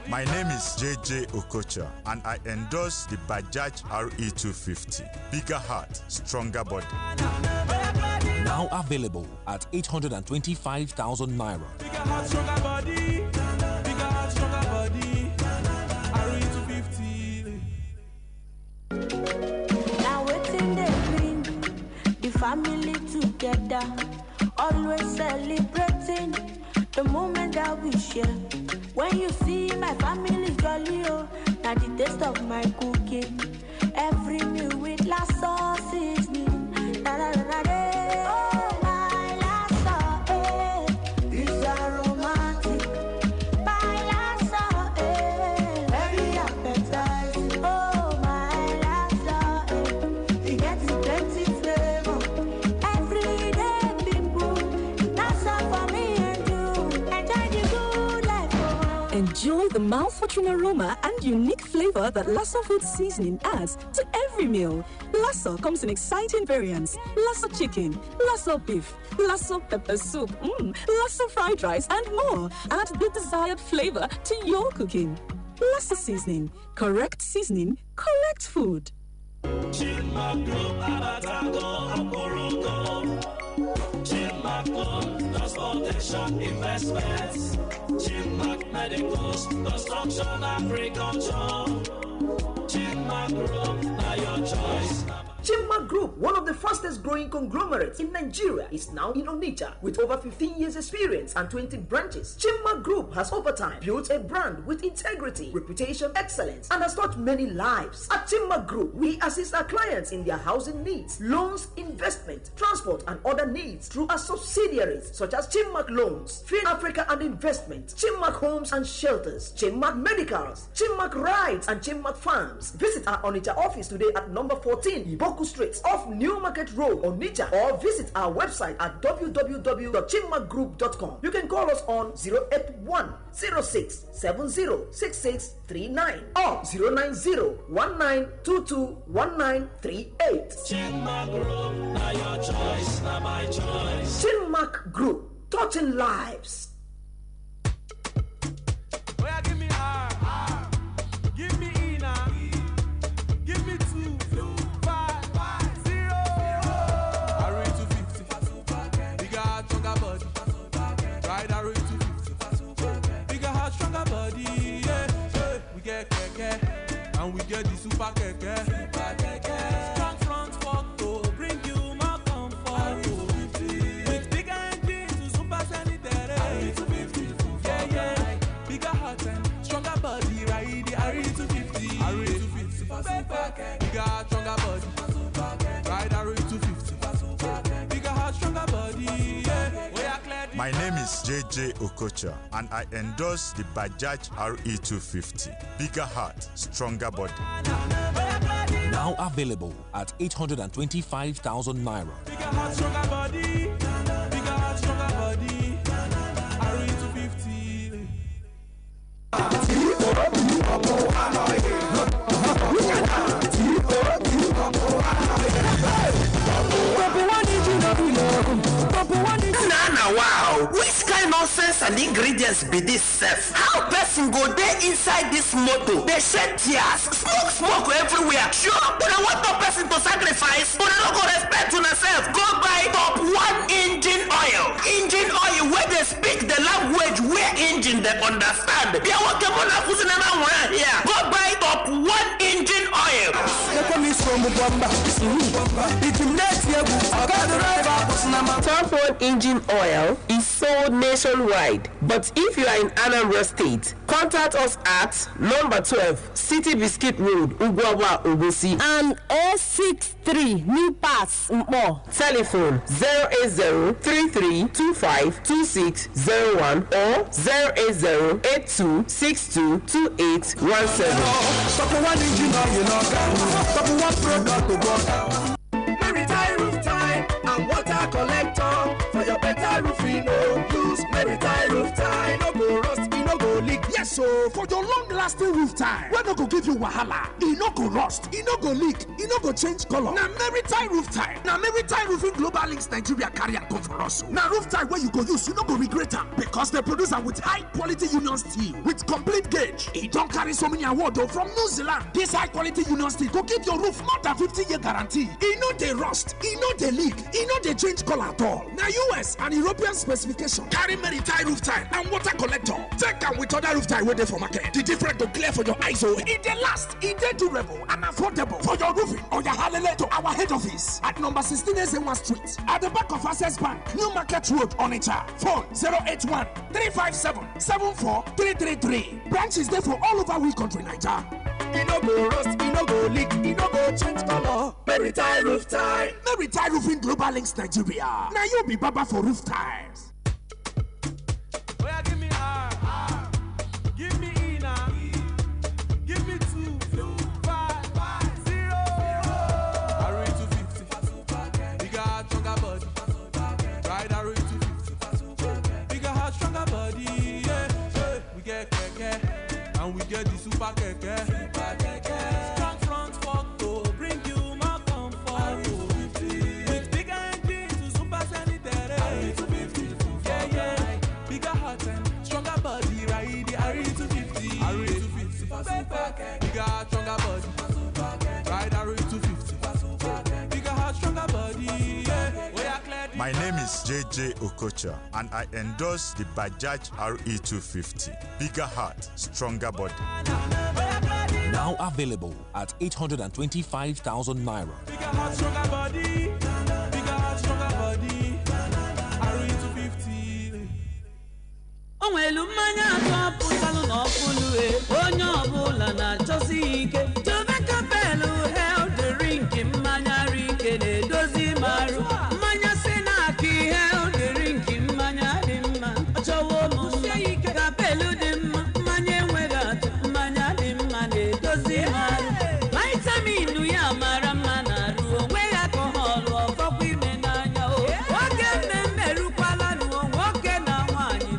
My name is JJ Okocha and I endorse the Bajaj RE250. Bigger heart, stronger body.
Now available at 825,000 naira.
Bigger heart, stronger body. Bigger heart, stronger body. RE250.
Now waiting they bring the family together, always celebrating. the moment that we share. When you see my family jolly, oh, now the taste of my cooking. Every meal with last sauce seasoning. Da da da da da. Oh my last sauce, it's aromatic. My last sauce, very appetizing. Oh my last sauce, it gets plenty flavor. Every day people, that's all for me and you. Enjoy the good life.
Enjoy the mouth-watering aroma and unique flavor that Lasso Food Seasoning adds to every meal. Lasso comes in exciting variants: Lasso chicken, Lasso beef, Lasso pepper soup, Lasso fried rice, and more. Add the desired flavor to your cooking. Lasso Seasoning. Correct seasoning, correct food.
Transportation investments, Chimmack Medicals, Construction, Agriculture, Chimmack Group, now your choice.
Chimmack Group, one of the fastest growing conglomerates in Nigeria, is now in Onitsha with over 15 years experience and 20 branches. Chimmack Group has over time built a brand with integrity, reputation, excellence, and has touched many lives. At Chimmack Group, we assist our clients in their housing needs, loans, investment, transport, and other needs through our subsidiaries such as Chimmack Loans, Field Africa and Investment, Chimmack Homes and Shelters, Chimmack Medicals, Chimmack Rides, and Chimmack Farms. Visit our Onitsha office today at number 14 Iboku Street off New Market Road, Onitsha, or visit our website at www.chimmackgroup.com. You can call us on 081-06-70-6639 or 090-1922-1938.
Chimmack Group, now your choice, now my choice.
Chimmack Group, touching lives.
Give me R, give me E now, give me 2, 5, 0. Array 250, bigger heart, stronger body. Ride Array 250, bigger heart, stronger body. Yeah, we get keke, and we get the super keke. Strong front fork to bring you more comfort. With bigger engine to super sanitary. Array 250, yeah. Bigger heart and stronger body, ride the Array 250. Array 250, bigger heart, stronger body. Ride Array 250. Bigger heart, stronger body.
My name is JJ Okocha and I endorse the Bajaj RE250. Bigger heart, stronger body.
Now available at 825,000 naira.
Bigger heart, stronger body. Bigger heart, stronger body. Array 250.
Wow, which kind of nonsense and ingredients be this self? How person go there inside this motor? They shed tears, smoke everywhere. Sure, but I want the person to sacrifice, but I don't go respect to myself. Go buy top 1 engine oil. Engine oil where they speak the language where engine they understand. They want to here. Go buy top 1 engine oil.
Top 1 engine oil is sold nationwide, but if you are in Anambra State, contact us at number 12 City Biscuit Road, Ugwawa, Obosi, and A63 New Pass more. Telephone 080-3325-2601 or 080-8262-2817.
Top 1 engine oil, top 1 product to go. Maritime roof time and water collector for your better roofing. Use Maritime roof time. No go rust, no go leak.
Yes, so for your long-lasting roof time, we no go give you wahala. E no go rust, e no go leak, e no go change color. Na Maritime roof time. Na Maritime Roofing Global Links Nigeria carry am come for us. Na roof time wey you go use, you no go regret am because they produce am with high-quality union steel with complete gauge. E don carry so many awards from New Zealand. This high-quality union steel go give your roof more than 50-year guarantee. E no dey rust, e no dey leak, e no dey change color at all. Na US and European specification carry Maritime roof time and water collector. Take am with other roof time tile waiting for market. The difference to clear for your eyes. So it dey last, it dey durable and affordable for your roofing or your halele to our head office at number 16 Ezenwa Street at the back of Access Bank, New Market Road, Onitsha. Phone 081-357-74333. Branches there for all over we country, Nigeria. You no go rust, you no go leak, you no go change color. Maritime Roof Tile. Maritime Roofing Global Links Nigeria. Now you be baba for roof tiles.
Give me R, give me E now, give me 2, 5, 0. I read 250. Bigger heart, stronger body. Ride I read 250. Bigger heart, stronger body. Yeah. We get keke and we get the super keke. Strong front fork to bring you more comfort. With bigger engine to super sanitary. Yeah. Bigger heart and stronger body, ride the RE250. RE250. Bigger heart, stronger body. Ride RE250. Bigger heart, stronger body.
My name is JJ Okocha and I endorse the Bajaj RE250. Bigger heart, stronger body.
Now available at 825,000 naira.
Bigger heart, stronger body. Bigger heart, stronger body. RE250.
Onwelu mmanya atọ pụtalụ n'ọfụlụ onye ọbụla na-achọsi ike Joveka Pelu Hell Drink mmanya rike na-edozi marụ mmanya Senaki Hell Drink mmanya dị mma ọchọwo ụmụnna Kapelu dị mma mmanya enweghị atụ mmanya dị mma na-edozi marụ vitamin ya mara mma na-arụ onweghị alcohol ọfọkwa ime n'anya nwoke mmerukwala nwoke na nwaanyị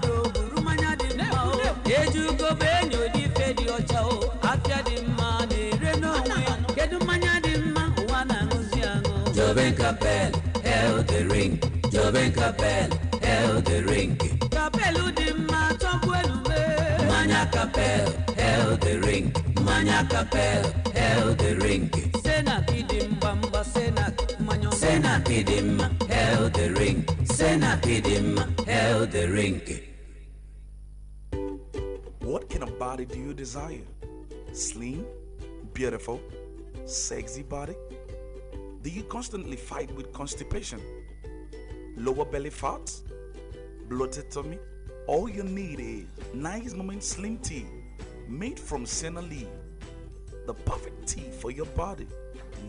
Ejugo benyo di fedi ochao afya di mma na-ere n'onwe kedu mmanya dị mma ụwa na-aṅụzi aṅụ Joveka Pell Hell the Ring Joveka Pell Hell the Ring Kapelu dị mma tọkwu elume mmanya Kapel Hell the Ring mmanya Kapel Hell the Ring Senaki dị mgbamgba Senaki mmanya Senaki dị mma Hell the Ring Senaki dị mma Hell the Ring.
What kind of body do you desire? Slim, beautiful, sexy body? Do you constantly fight with constipation? Lower belly fat? Bloated tummy? All you need is Nice Moment Slim Tea, made from senna leaf. The perfect tea for your body.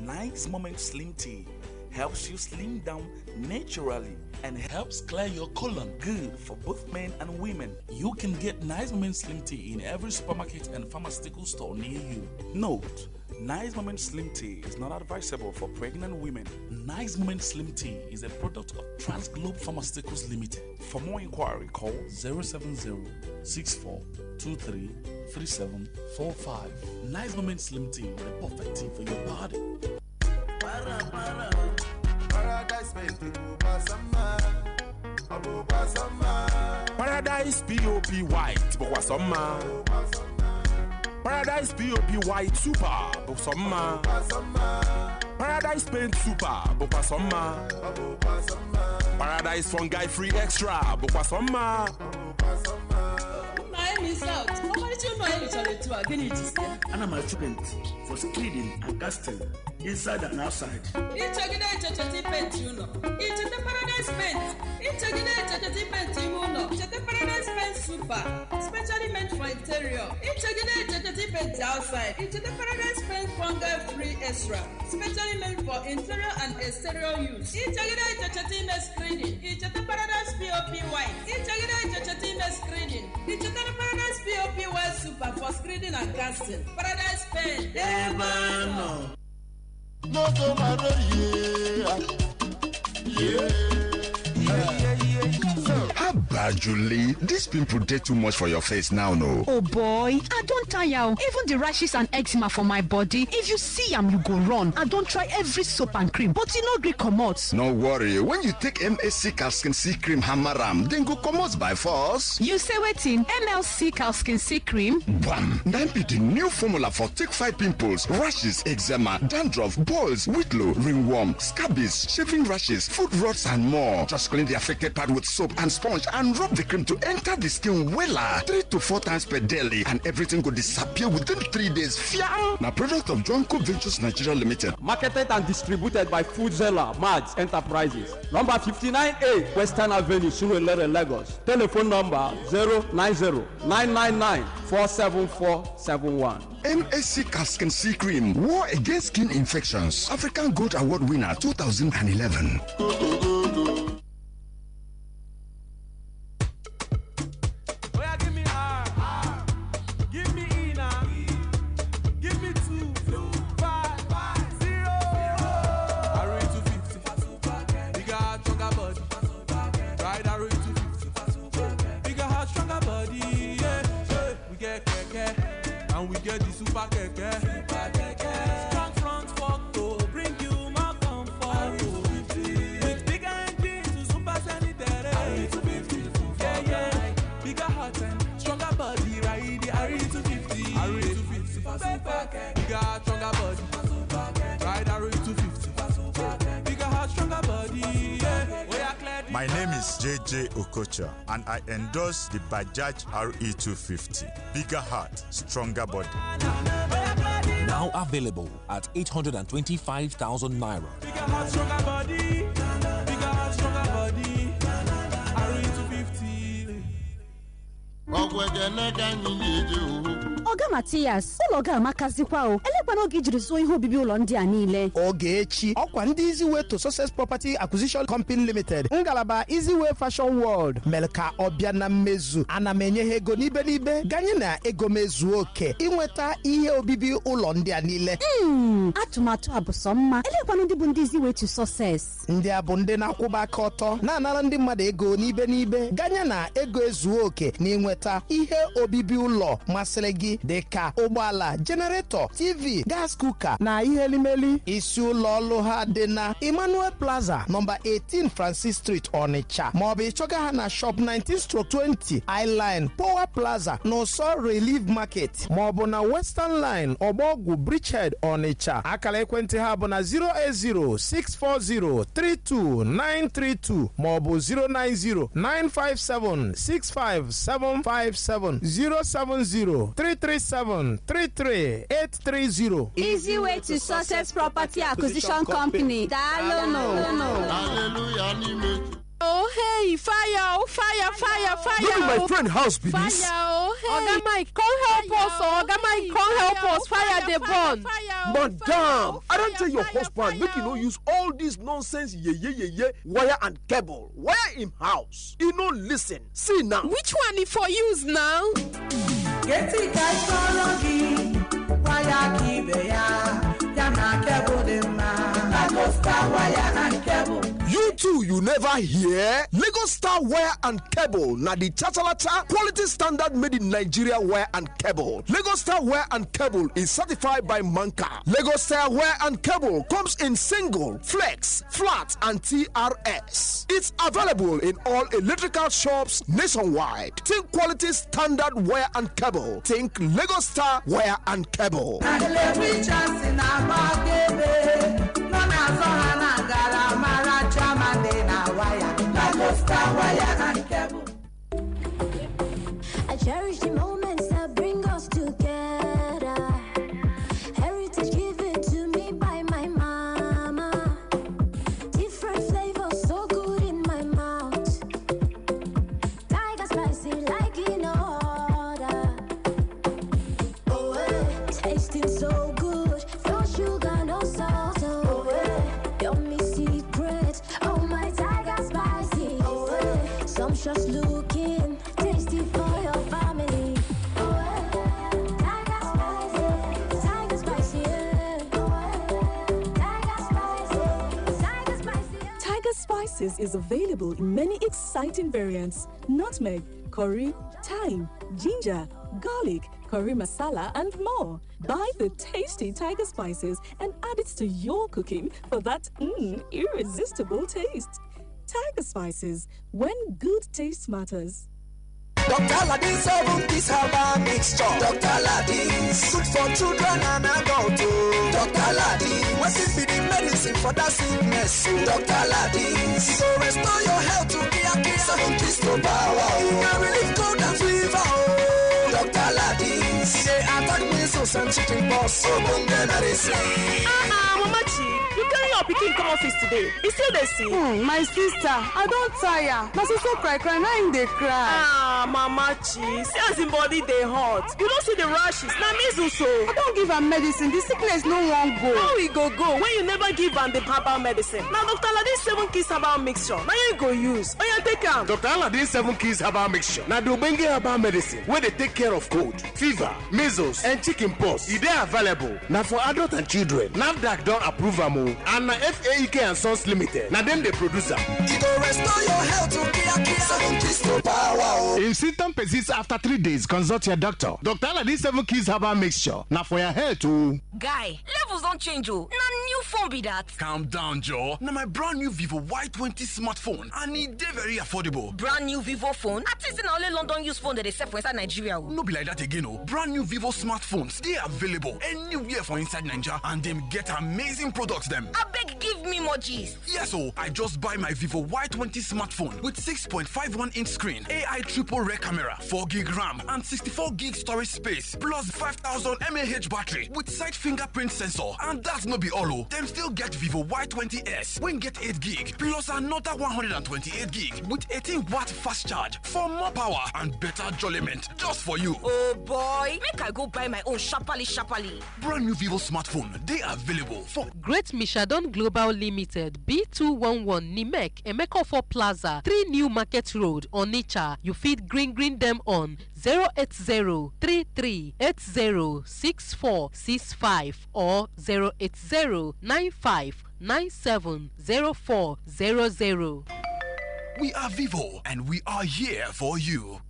Nice Moment Slim Tea helps you slim down naturally and helps clear your colon. Good for both men and women. You can get Nice Moment Slim Tea in every supermarket and pharmaceutical store near you. Note, Nice Moment Slim Tea is not advisable for pregnant women. Nice Moment Slim Tea is a product of Transglobe Pharmaceuticals Limited. For more inquiry, call 070-6423-3745. Nice Moment Slim Tea, the perfect tea for your body.
Paradise POP White, Bokwasoma. Paradise POP White Super, Bokwasoma. Paradise Paint Super, Bokwasoma. Paradise Fungi Free Extra, Bokwasoma.
Miss out. How much you know to again it is there?
And I'm a student for screening and casting inside and outside.
It's a good paint, you know. It's the Paradise Paint. It's a good paint, you know. It's the Paradise Paint Super, specially meant for interior. It's a good paint outside. It's the Paradise Paint Fungi Free Extra, specially meant for interior and exterior use. It's a good screening. It's the Paradise POP White. It's a good screening. It's the Paradise POP White Super for screening and casting. Paradise Paint.
No,
Julie, this pimple take too much for your face now, no?
Oh boy, I don't tire. Even the rashes and eczema for my body. If you see them, you go run. I don't try every soap and cream, but you know, Greek commots.
No worry, when you take MSC Calskin C cream Hamaram, then go commots by force.
You say waiting, MLC Calskin C cream?
Bam! That be the new formula for take fight pimples, rashes, eczema, dandruff, boils, whitlow, ringworm, scabies, shaving rashes, foot rots, and more. Just clean the affected part with soap and sponge and drop the cream to enter the skin wella 3 to 4 times per daily, and everything will disappear within 3 days. Fiam! Now, product of Jonko Ventures Nigeria Limited.
Marketed and distributed by Food Zeller, Mads Enterprises. Number 59A, Western Avenue, Surulere, Lagos. Telephone number 090-999-47471.
MSC Cascan C Cream, War Against Skin Infections. African Gold Award winner 2011.
And we get the super keke. Strong front fork to bring you more comfort. With bigger engine to super sanitary. Yeah. Bigger heart and stronger body. Ride the RE250. RE250 super keke. Bigger, stronger body. Ride RE250. Bigger heart, stronger body.
My name is JJ Okocha, and I endorse the Bajaj RE250. Bigger heart, stronger body.
Now available at 825,000 naira.
Bigger heart, stronger body. Bigger heart, stronger body. RE250.
Oga Matias, ụlọ ga amakazikwa o. Elekwana oge ijiri zụọ ihe obibi ụlọ ndị a niile.
Ogechi, ọkwa ndị Easyway to Success Property Acquisition Company Limited. Ngalaba Easyway Fashion World mere ka ọbịa na mmezu. Ana m enye ha ego n'ibe ganye na ego mezu oke inweta ihe obibi ụlọ ndị a niile.
Atụmatụ a bụ sọ mma. Elekwana ndị bụ ndị Easyway to Success.
Ndị a bụ ndị na-akwụba aka ọtọ na-anara ndị mmadụ ego n'ibe ganye na ego ezuo oke na inweta ihe obibi ụlọ masịrị gị dịka ụgbọala, generator, TV, gas cooker na ihe elimeli. Isi ụlọ ọrụ ha dị na Emmanuel Plaza, number 18 Francis Street, Onitsha. Maọbụ ịchọga ha na shop 19/20 I-Line, Power Plaza, n'ụsọ Relief Market, maọbụ na Western Line, Ọgbọgwụ Bridgehead, Onitsha. Akara ekwentị ha bụ na 080-640-32932 maọbụ 090-957-65757 070-337-33830.
Easyway to Success Property Acquisition Company.
Hallelujah.
Oh, hey, fire.
Look at my friend house, be this.
Fire, oh, hey. Oga Mike, come help us. Oga Mike, come help us. Fire, they burn.
Madam, I don't tell your husband, make you no use all this nonsense, wire and cable. Wire in house. You no listen. See now.
Which one is for use now?
Get it, guys, wire keep yana cable them now. Wire and cable.
You too, you never hear? Lagos Star Wire and Cable, na the Chachalata quality standard made in Nigeria wire and cable. Lagos Star Wire and Cable is certified by Manka. Lagos Star Wire and Cable comes in single, flex, flat, and TRS. It's available in all electrical shops nationwide. Think quality standard wire and cable. Think Lagos Star Wire and Cable.
I cherish the moments that bring us together. Heritage given to me by my mama. Different flavors so good in my mouth. Tiger spicy like in order. Oh, tasting so good. No sugar, no salt. Oh, yummy secret. Oh, my tiger spicy. Oh, sumptuous looking. Tasty for your family. Tiger spicy.
Tiger Spices is available in many exciting variants: nutmeg, curry, thyme, ginger, garlic, curry masala, and more. Buy the tasty Tiger Spices and add it to your cooking for that irresistible taste. Tiger Spices, when good taste matters.
Dr. Aladdin's 70s herbal mixture. Dr. Aladdin's good for children and adults. Dr. Aladdin.
What if be the medicine for that sickness? Dr. Ladis, so restore your health to Kia 7 keys to power. Can relieve cold and fever. Dr. Ladis, they attack measles and chicken pox. So
Mama Chi, you carry your pikin come office today. You still dey see?
My sister, I don't tire. My sister cry, now in dey cry.
Mama Chi, see as him body dey hot. You don't see the rashes. Now measles so.
I don't give her medicine. The sickness no one go.
How we go when you never give her the herbal medicine? Now Dr. Aladin 7 keys herbal mixture. Now you go use. Oh yeah, take am.
Dr. Aladin 7 keys herbal mixture. Now the Obenga herbal medicine where they take care of cold, fever, measles, and chicken pox. It is available now for adults and children. NAFDAC don't approve them and FAEK and Sons Limited. Now them they produce them.
It will restore your health to Kia 7 keys to power.
If symptoms persist after 3 days, consult your doctor. Dr. Aladin 7 keys herbal mixture. Now for your hair too.
Guy, levels don't change. Now new phone be that.
Calm down, Joe. Now my brand new Vivo Y20 smartphone. And it is very affordable.
Brand new Vivo phone? I think in only London use phone that they sell for inside Nigeria.
No be like that again. Brand new Vivo smartphones. They are available anywhere for inside Nigeria. And them get amazing products them.
I beg, give me more G's.
Yes, so I just buy my Vivo Y20 smartphone with 6.51-inch screen, AI triple rear camera, 4GB RAM, and 64GB storage space, plus 5000 mAh battery with side fingerprint sensor. And that's not be all. Them still get Vivo Y20s when get 8GB plus another 128GB with 18-watt fast charge for more power and better enjoyment just for you.
Oh boy, make I go buy my own sharply.
Brand new Vivo smartphone, they are available for
Great Mishadon Global Limited, B211 Nimek, Emekofo Plaza, 3 New Market Road, Onitsha. You feed green them on 08033806465 or 08095970400.
We are Vivo and we are here for you.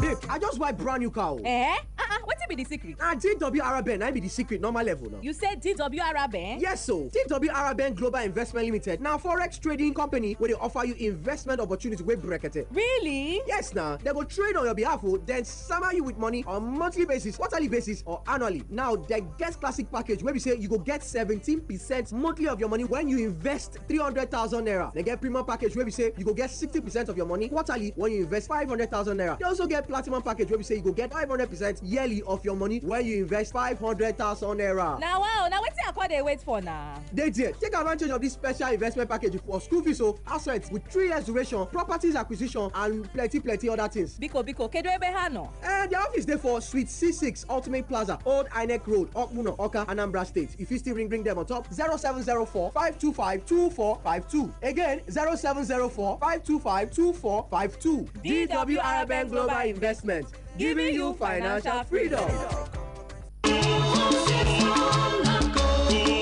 Babe, I just buy brand new car.
What be the secret?
DW Araben, I be the secret, normal level now.
You said DW Araben?
Yes, so DW Araben Global Investment Limited. Now forex trading company where they offer you investment opportunity with bracket.
Really?
Yes, now they go trade on your behalf, then summer you with money on monthly basis, quarterly basis, or annually. Now the guest classic package where we say you go get 17% monthly of your money when you invest 300,000 naira. They get premium package where we say you go get 60% of your money quarterly when you invest 500,000 naira. They also get platinum package where we say you go get 500% yearly of your money when you invest 500,000 naira.
Now wow, now wetin I call dey wait for now?
They did. Take advantage of this special investment package for school fees, assets with 3 years duration, properties acquisition, and plenty other things.
Biko, kedu ebe ha no?
The office dey for Suite C6, Ultimate Plaza, Old INEC Road, Okmuno, Oka, Anambra State. If you still ring them on top, 0704-525-2452. Again, 0704-525-2452. DW Araben Global Investment, giving you financial freedom.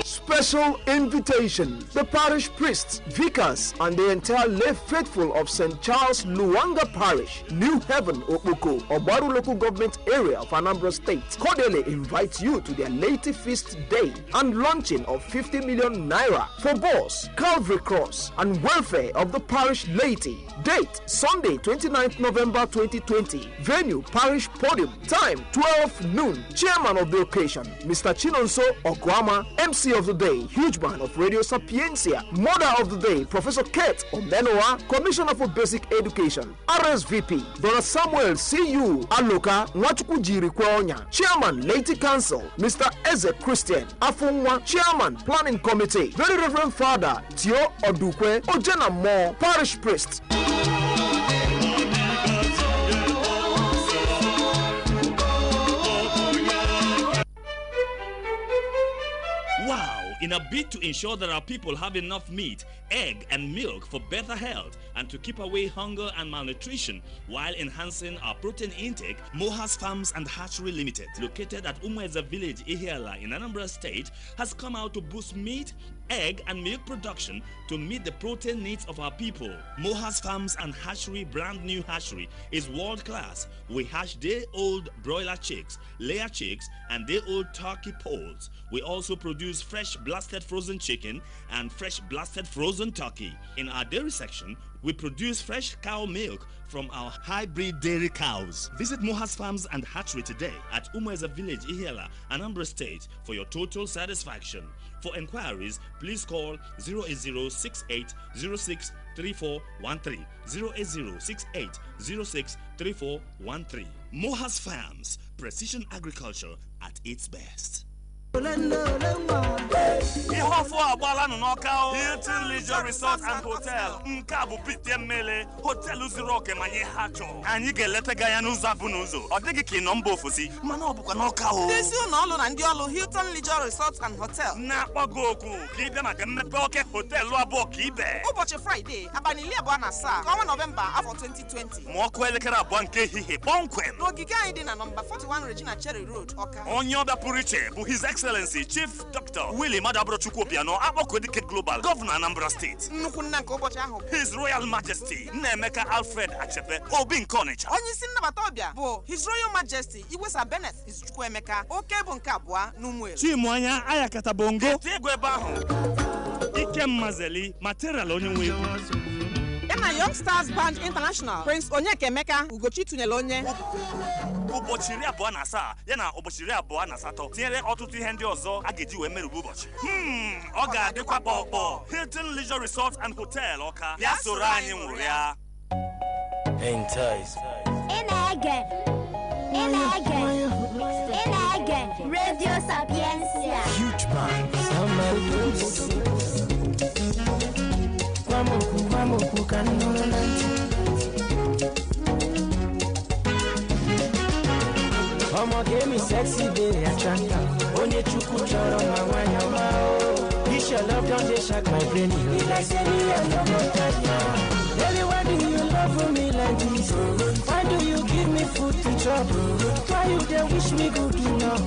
Special invitation. The parish priests, vicars, and the entire lay faithful of St. Charles Luanga Parish, New Haven, Okuko, Obaru local government area of Anambra State, cordially invite you to their laity feast day and launching of 50 million naira for boss, Calvary Cross, and welfare of the parish laity. Date, Sunday, 29th November 2020. Venue, Parish Podium. Time, 12 noon. Chairman of the occasion, Mr. Chinonso Okwama. MC of the day, huge man of Radio Sapientia. Mother of the day, Professor Kate Omenoa, Commissioner for Basic Education. RSVP, Dr. Samuel C.U. Aloka Nwachukwu Kwonya. Chairman, Laity Council, Mr. Eze Christian Afunwa. Chairman, Planning Committee, Very Reverend Father Tio Odukwe Ojena Mo, Parish Priest.
Wow! In a bid to ensure that our people have enough meat, egg, and milk for better health and to keep away hunger and malnutrition while enhancing our protein intake, Mohas Farms and Hatchery Limited, located at Umweza Village, Ihiala in Anambra State, has come out to boost meat, egg, and milk production to meet the protein needs of our people. Mohas Farms and Hatchery brand new hatchery is world class. We hatch day-old broiler chicks, layer chicks, and day-old turkey poults. We also produce fresh blasted frozen chicken and fresh blasted frozen turkey. In our dairy section, We produce fresh cow milk from our hybrid dairy cows. Visit Mohas Farms and Hatchery today at Umueza Village, Ihiala, Anambra State for your total satisfaction. For enquiries, please call 08068063413, 08068063413. Mohas Farms, precision agriculture at its best. Ihe ọfụ agbala nọ n'ọka Hilton Leisure Resort and Hotel nke a bụ Pete Mmele hotelu zuru oke ma nye ha chọọ. Anyị ga-eleta gị anya n'ụzọ abụ n'ụzọ. Ọ dịghị ka ị nọ mba ofesi mana ọ bụkwa n'ọka o.
Ndị isi ụlọ ọrụ na ndị ọrụ Hilton Leisure Resort and Hotel
na-akpọ gị okwu ka ị bịa maka mmepe oke hotelu abụọ ka ibe.
Ụbọchị Fraịde abalị 27 ka ọnwa Nọvemba afọ 2020.
Ma ọkụ elekere abụọ nke ehihie kpọmkwem.
N'ogige anyị dị na nọmba 41 Regina Cherry Road, Ọka.
Onye ọbịa pụrụ iche bụ His Excellency Chief Dr. Willie Madabro Chukwuobiano, Akpọkọdike Global, Governor Anambra State.
Nnukwu nna nke ụbọchị ahụ.
His Royal Majesty Nnaemeka Alfred Achepe, Obi nke Onitsha.
Onye isi nnabata ọbịa bụ His Royal Majesty Igwesa Bennett Izuchukwuemeka, oke bụ nke abụọ n'Umuelu.
Chimwanya Ayakata Bongo. Tigwe ebe ahụ. Ikem Mazeli, material onye nwe egwu.
Yana Young Stars Band International, Prince Onyekemeka Ugochi tụnyere onye.
Ụbọchị 27 yana ụbọchị 28 tinyere ọtụtụ ihe ndị ọzọ a ga-eji wee merụrụ ụbọchị. Ọ ga-adịkwa kpọkpọ. Hilton Leisure Resort and Hotel Ọka. Bịa soro anyị nwụrụ ya.
Radio Sapientia.
Huge man.
Omo give me sexy baby attractive. Onye chuku choro ma wanya ma o. This your love don't dey shock my brain. Be like say me and no more time. Baby, why do you love me like this? Why do you give me food to chop? Why you dey wish me good enough?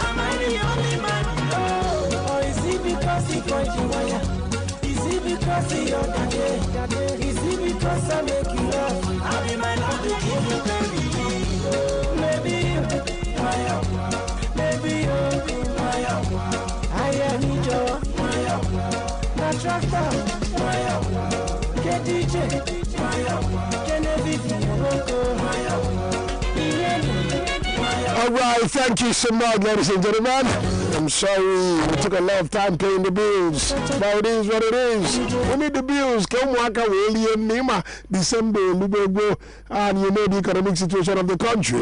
Am I the only man? Oh, or is it because he point the wire? Is it because he other day? Is it because I make you love? I'll be my love to give you baby. Maybe you, maybe you, I need you, my tractor, get DJ, can everything
All right, thank you so much, ladies and gentlemen. I'm sorry we took a lot of time paying the bills, but it is what it is. We need the bills. December, and you know the economic situation of the country.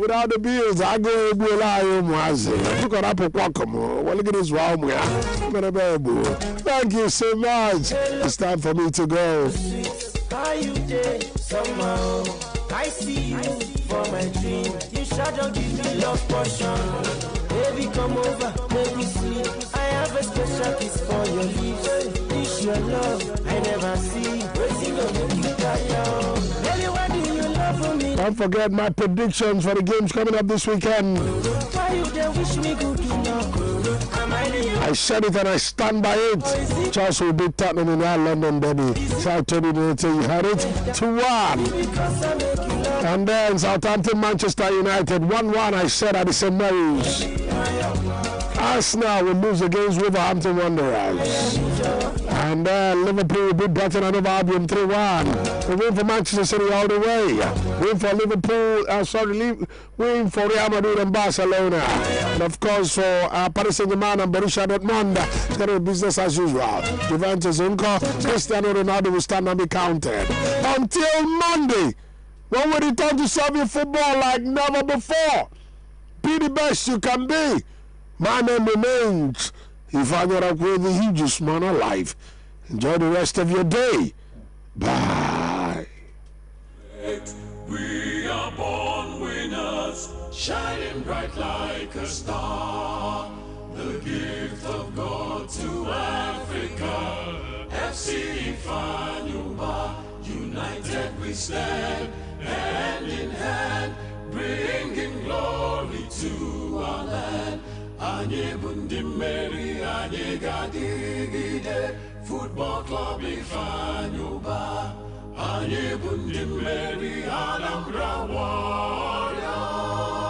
Without the bills, I go to took a well, look at this wow. Thank you so much. It's time for me to go.
I see you for my dream. You shall don't give me love portion. Baby, come over, make me sleep. I have a special kiss for your lips. This your love, I never see. Waiting on make you tired. Baby, why do you love me?
Don't forget my predictions for the games coming up this weekend.
Why you dey wish me good enough?
I said it and I stand by it. Chelsea will beat Tottenham in our London derby. Southampton until you had it 2-1. And then Southampton Manchester United 1-1. I said at the St. Mary's. Arsenal will lose against Wolverhampton Wanderers. And then Liverpool will beat Brighton and Albion 3-1. We win for Manchester City all the way. Win for Liverpool. Win for Real Madrid and Barcelona. And of course for Paris Saint-Germain and Borussia Dortmund. It's going to be business as usual. Juventus Inco, Cristiano Ronaldo will stand and be counted. Until Monday, when we return to Soviet football like never before. Be the best you can be. My name remains Ifanyora Kwe, the hugest man alive. Enjoy the rest of your day. Bye.
We are born winners, shining bright like a star. The gift of God to Africa. FC Ifanyuma, united we stand, hand in hand, bringing glory to our land. Anye bundi meri, anye gadigide, Football Club Ifanyuba. Anye bundi meri, Anambra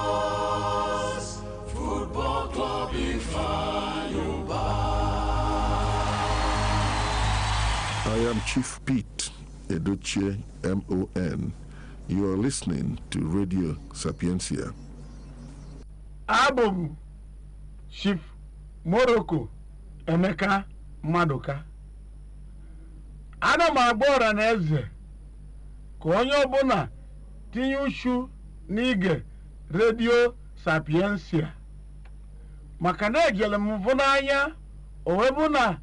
Warriors. Football Club Ifanyuba.
I am Chief Pete
Edochie MON. You are listening to Radio Sapientia.
Album Chief Morocco Emeka Maduka. Ana m agbora na eze ka onye ọbụla tinye uchu n'ige Radio Sapientia maka na ejele m mvụ n'anya o webụ na